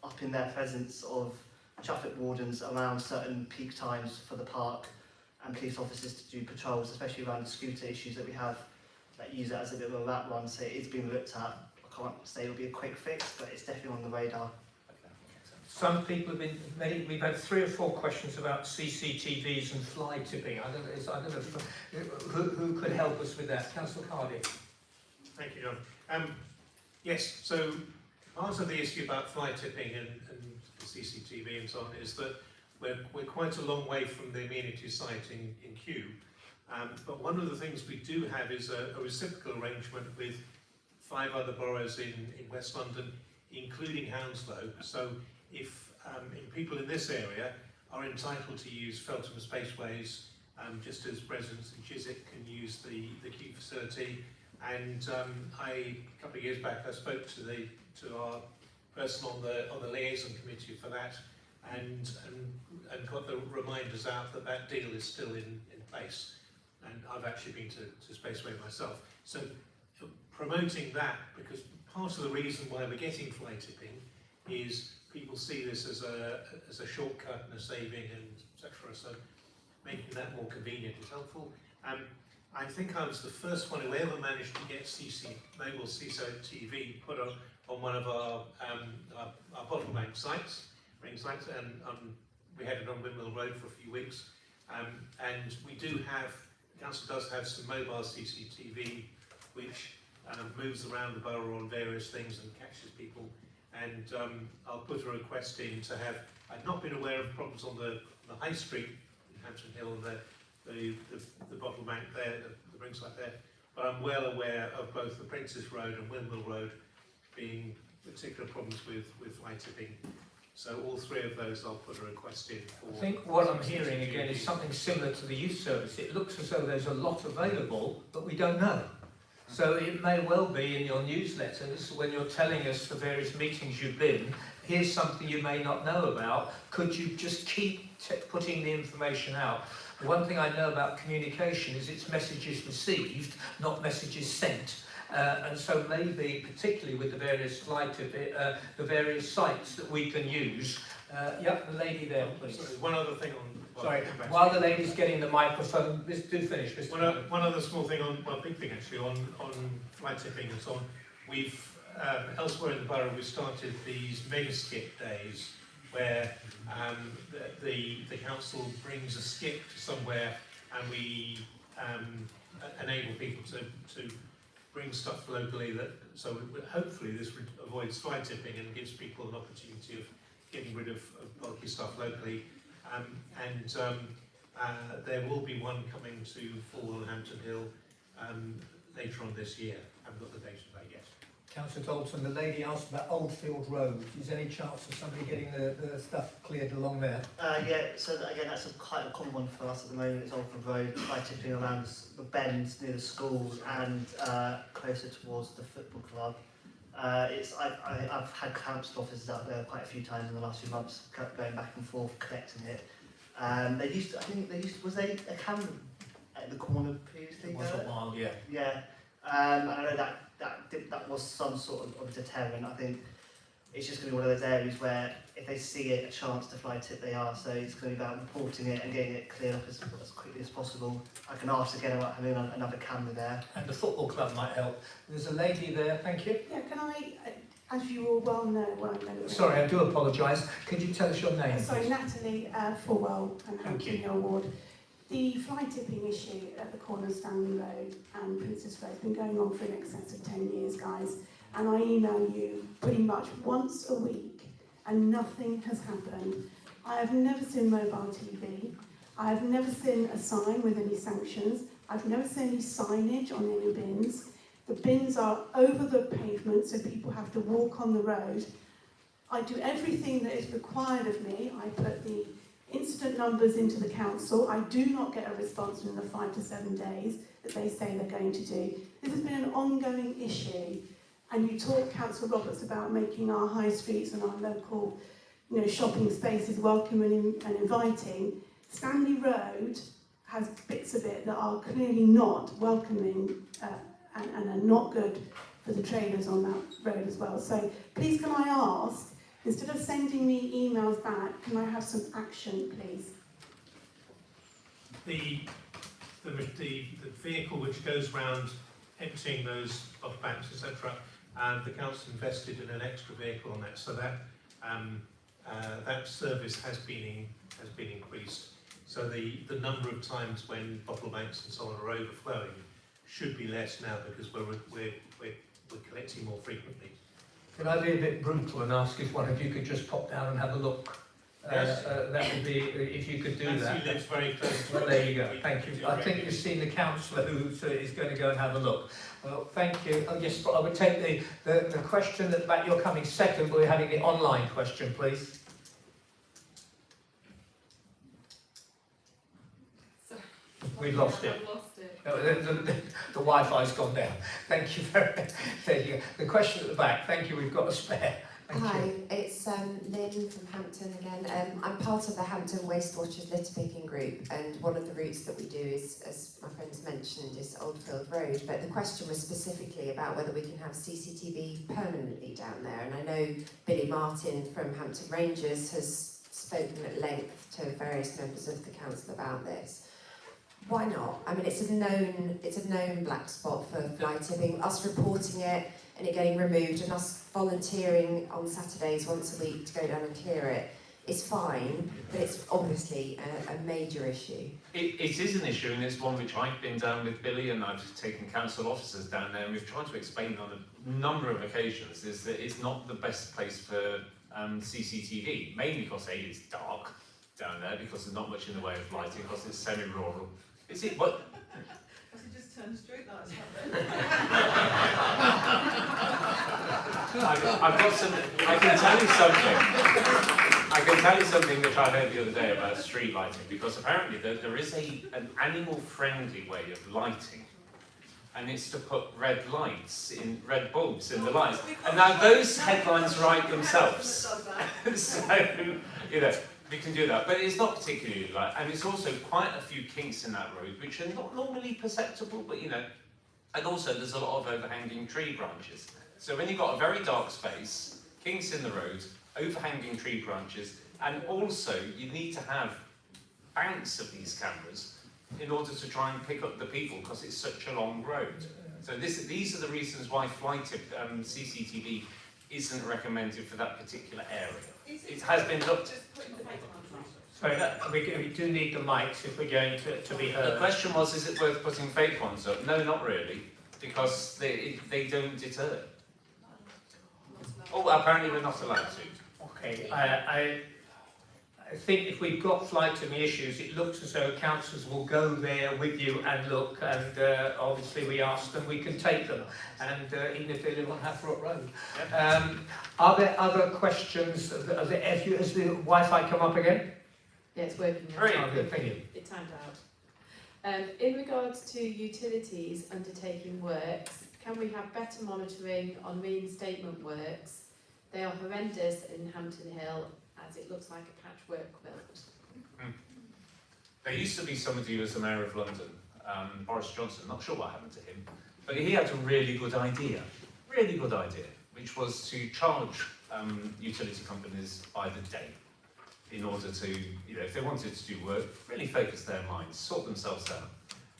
upping their presence of traffic wardens around certain peak times for the park, and police officers to do patrols, especially around the scooter issues that we have that use it as a bit of a rat run. So it's being looked at. I can't say it'll be a quick fix, but it's definitely on the radar. Some people have been, we've had 3 or 4 questions about CCTVs and fly tipping. I don't know who could help us with that. Councillor Cardiff. Thank you, John. Yes, so part of the issue about fly tipping and CCTV and so on is that we're quite a long way from the amenity site in Kew. But one of the things we do have is a reciprocal arrangement with 5 other boroughs in West London, including Hounslow. So if people in this area are entitled to use Feltham Spaceways, just as residents in Chiswick can use the Kew facility. And a couple of years back, I spoke to our person on the liaison committee for that, and got the reminders out that deal is still in place. And I've actually been to Spaceway myself. So promoting that, because part of the reason why we're getting fly tipping is people see this as a shortcut and a saving and etc. So making that more convenient is helpful. I think I was the first one who ever managed to get mobile CCTV put on one of our bottle bank sites, ring sites, and we had it on Windmill Road for a few weeks. And we do have, the council does have some mobile CCTV which moves around the borough on various things and catches people. And I'll put a request in to have, I've not been aware of problems on the High Street in Hampton Hill, the bottle bank there, the ring site there, but I'm well aware of both the Princess Road and Windmill Road being particular problems with fly tipping. So all 3 of those I'll put a request in for. I think what I'm hearing again is something similar to the youth service. It looks as though there's a lot available, but we don't know. So it may well be in your newsletters, when you're telling us the various meetings you've been, here's something you may not know about. Could you just keep putting the information out? One thing I know about communication is it's messages received, not messages sent. And so maybe, particularly with the various the various sites that we can use. Yep, the lady there, please. Sorry, one other thing on. Sorry, while the lady's getting the microphone, do finish, Mr. One other small thing on, well, big thing actually, on fly tipping and so on. We've elsewhere in the borough we've started these mega skip days where the council brings a skip to somewhere and we enable people to bring stuff locally. So hopefully this avoids fly tipping and gives people an opportunity of getting rid of bulky stuff locally. There will be one coming to Fulwell and Hampton Hill later on this year. I haven't got the date of that yet. Councillor Dalton, the lady asked about Oldfield Road. Is there any chance of somebody getting the stuff cleared along there? Yeah, so again, that's quite a common one for us at the moment. It's Oldfield Road, fly tipping around the bends near the schools and closer towards the football club. I've had council officers out there quite a few times in the last few months, going back and forth, collecting it. Was there a camera at the corner previously? Once in a while, yeah. Yeah, and I know that was some sort of deterrent. I think it's just going to be one of those areas where if they see it, a chance to fly tip, they are. So it's going to be about reporting it and getting it cleared up as quickly as possible. I can ask again about having another camera there. And the football club might help. There's a lady there, thank you. Yeah, can I, as you all well know, Sorry, I do apologise. Could you tell us your name? Sorry, Natalie Fulwell and Hampton Hill Ward. The fly tipping issue at the corner of Stanley Road and Princess Road has been going on for in excess of 10 years, guys. And I email you pretty much once a week and nothing has happened. I have never seen mobile TV. I have never seen a sign with any sanctions. I've never seen any signage on any bins. The bins are over the pavement, so people have to walk on the road. I do everything that is required of me. I put the incident numbers into the council. I do not get a response within the 5 to 7 days that they say they're going to do. This has been an ongoing issue. And you talk, Councillor Roberts, about making our high streets and our local, shopping spaces welcoming and inviting. Stanley Road has bits of it that are clearly not welcoming and are not good for the traders on that road as well. So please can I ask, instead of sending me emails back, can I have some action, please? The vehicle which goes round emptying those off banks, etc., and the council invested in an extra vehicle on that, so that that service has been increased. So the number of times when bottle banks and so on are overflowing should be less now because we're collecting more frequently. Could I be a bit brutal and ask if one of you could just pop down and have a look? Yes. That would be, if you could do Nancy that. lives very close to Well, us. there you go. Thank you. I think you've seen the councillor who is going to go and have a look. Well, thank you. Oh, yes, I would take the question at the back. You're coming second, but we're having the online question, please. We've lost it. I've lost it. The Wi-Fi's gone down. Thank you very much. There you go. The question at the back. Thank you. We've got a spare. Hi, it's Lynn from Hampton again. I'm part of the Hampton Waste Watchers litter picking group, and one of the routes that we do is, as my friends mentioned, is Oldfield Road. But the question was specifically about whether we can have CCTV permanently down there. And I know Billy Martin from Hampton Rangers has spoken at length to various members of the council about this. Why not? I mean, it's a known black spot for fly tipping. Us reporting it and it getting removed, and us volunteering on Saturdays once a week to go down and clear it is fine, but it's obviously a major issue. It is an issue, and it's one which I've been down with Billy, and I've taken council officers down there, and we've tried to explain on a number of occasions is that it's not the best place for CCTV, mainly because A, it's dark down there, because there's not much in the way of lighting, because it's semi-rural. Is it what? Has it just turned straight like I've got some. I can tell you something. I can tell you something which I heard the other day about street lighting, because apparently there is an animal-friendly way of lighting, and it's to put red red bulbs in the lights. And now those headlines write themselves. So we can do that, but it's not particularly light, and it's also quite a few kinks in that road which are not normally perceptible, but and also there's a lot of overhanging tree branches. So when you've got a very dark space, kinks in the road, overhanging tree branches, and also you need to have banks of these cameras in order to try and pick up the people because it's such a long road. So these are the reasons why flight CCTV isn't recommended for that particular area. It has been looked. Sorry, we do need the mics if we're going to be heard. The question was, is it worth putting fake ones up? No, not really, because they don't deter. Oh, apparently we're not allowed to. Okay, I think if we've got flight tipping issues, it looks as though councillors will go there with you and look, and obviously we ask them, we can take them, and even if they live on Hathrock Road. Are there other questions? Has the Wi-Fi come up again? Yeah, it's working now. Great, good, thank you. It timed out. In regards to utilities undertaking works, can we have better monitoring on reinstatement works? They are horrendous in Hampton Hill, as it looks like a patchwork quilt. There used to be somebody who was the Mayor of London, Boris Johnson, not sure what happened to him, but he had a really good idea, which was to charge utility companies by the day in order to, if they wanted to do work, really focus their minds, sort themselves out.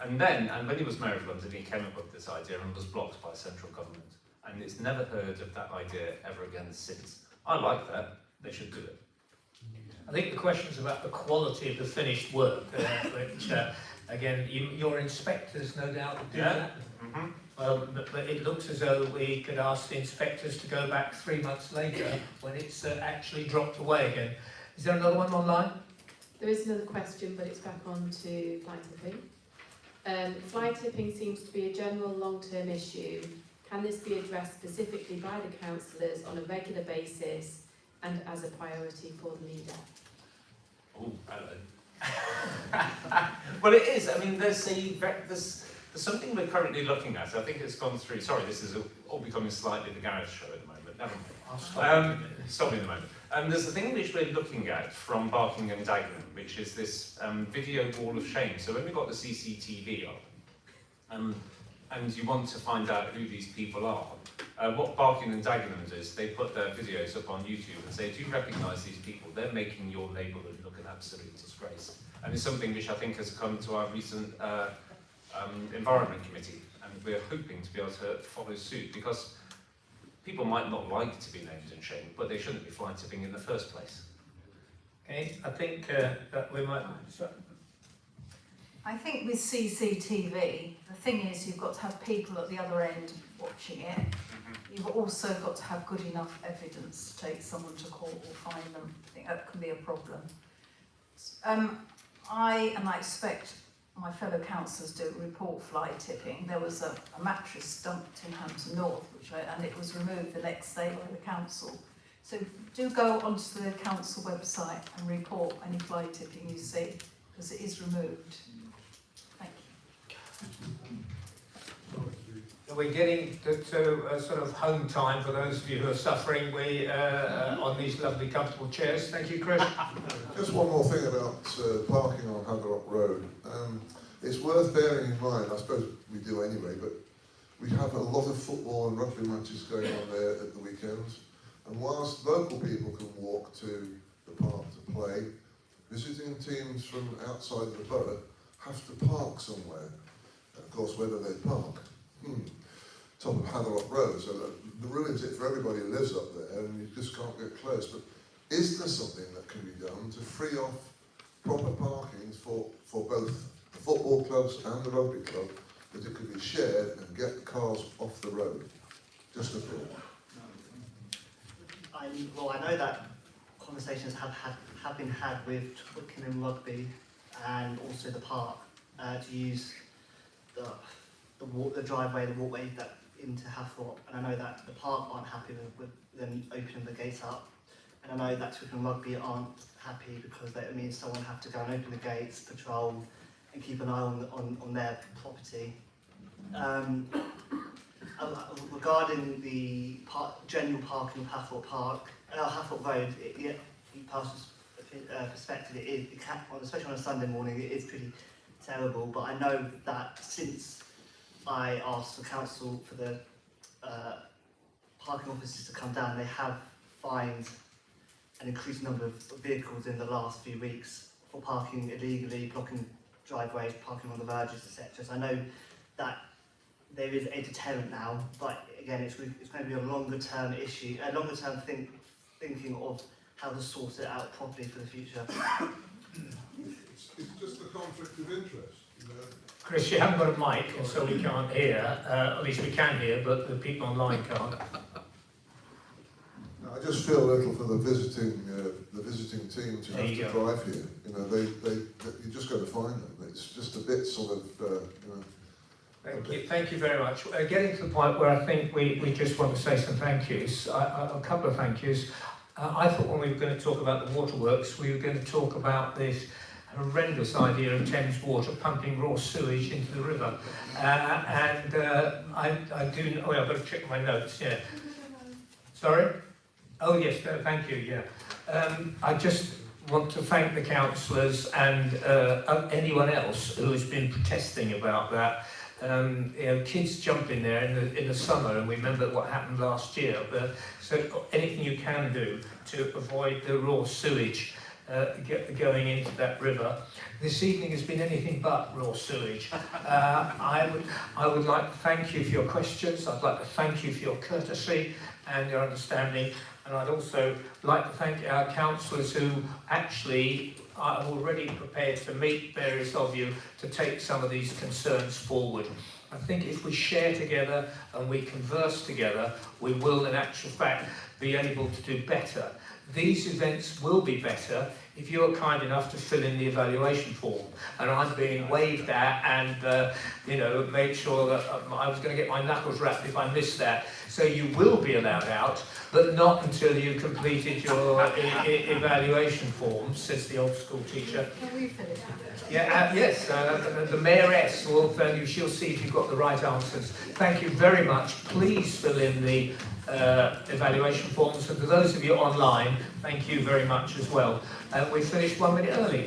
And when he was Mayor of London, he came up with this idea and was blocked by central government. And it's never heard of that idea ever again since. I like that, they should do it. I think the question's about the quality of the finished work, which, again, your inspectors no doubt do that. But it looks as though we could ask the inspectors to go back 3 months later when it's actually dropped away again. Is there another one online? There is another question, but it's back on to fly tipping. Fly tipping seems to be a general long-term issue. Can this be addressed specifically by the councillors on a regular basis and as a priority for the leader? Oh, hello. Well, it is. I mean, there's something we're currently looking at. I think it's gone through. Sorry, this is all becoming slightly the garage show at the moment. Never mind. I'll stop. Stop in a moment. There's a thing which we're looking at from Barking and Dagenham, which is this video wall of shame. So when we've got the CCTV up, and you want to find out who these people are, what Barking and Dagenham does, they put their videos up on YouTube and say, do you recognise these people? They're making your neighbourhood look an absolute disgrace. And it's something which I think has come to our recent Environment Committee, and we're hoping to be able to follow suit, because people might not like to be named and shamed, but they shouldn't be fly tipping in the first place. Okay, I think that we might... I think with CCTV, the thing is you've got to have people at the other end watching it. You've also got to have good enough evidence to take someone to court or fine them. I think that can be a problem. I expect my fellow councillors do report fly tipping. There was a mattress dumped in Hampton North, and it was removed the next day by the council. So do go onto the council website and report any fly tipping you see, because it is removed. Thank you. We're getting to sort of home time for those of you who are suffering on these lovely comfortable chairs. Thank you, Chris. Just one more thing about parking on Hathrock Road. It's worth bearing in mind, I suppose we do anyway, but we have a lot of football and rugby matches going on there at the weekends. And whilst local people can walk to the park to play, visiting teams from outside the borough have to park somewhere. And of course, where do they park? Top of Hathrock Road, so that ruins it for everybody who lives up there, and you just can't get close. But is there something that can be done to free off proper parkings for both the football clubs and the rugby club, that it could be shared and get the cars off the road? Just a thought. I know that conversations have been had with Twickenham Rugby and also the park to use the driveway, the walkway that into Hathrock, and I know that the park aren't happy with them opening the gates up, and I know that Twickenham Rugby aren't happy because that means someone have to go and open the gates, patrol, and keep an eye on their property. Regarding the general parking of Hathrock Road, from personal perspective, it can, especially on a Sunday morning, it is pretty terrible. But I know that since I asked the council for the parking officers to come down, they have fined an increased number of vehicles in the last few weeks for parking illegally, blocking driveways, parking on the verges, etc. So I know that there is a deterrent now, but again, it's going to be a longer term issue, a longer term thinking of how to sort it out properly for the future. It's just a conflict of interest, you know. Chris, you haven't got a mic, and so we can't hear. At least we can hear, but the people online can't. I just feel a little for the visiting teams who have to drive here. You know, you're just going to find them. It's just a bit sort of, you know. Thank you very much. Getting to the point where I think we just want to say some thank yous, a couple of thank yous. I thought when we were going to talk about the waterworks, we were going to talk about this horrendous idea of Thames Water pumping raw sewage into the river. I do, oh yeah, I've got to check my notes, yeah. Sorry? Oh yes, thank you, yeah. I just want to thank the councillors and anyone else who has been protesting about that. You know, kids jump in there in the summer, and we remember what happened last year. So anything you can do to avoid the raw sewage going into that river. This evening has been anything but raw sewage. I would like to thank you for your questions. I'd like to thank you for your courtesy and your understanding. And I'd also like to thank our councillors who actually are already prepared to meet various of you to take some of these concerns forward. I think if we share together and we converse together, we will in actual fact be able to do better. These events will be better if you're kind enough to fill in the evaluation form. And I'm being waved at and, you know, made sure that I was going to get my knuckles rapped if I missed that. So you will be allowed out, but not until you've completed your evaluation forms, says the old school teacher. Can we finish? Yeah, yes, the mayoress will tell you, she'll see if you've got the right answers. Thank you very much. Please fill in the evaluation forms. And for those of you online, thank you very much as well. We finished 1 minute early.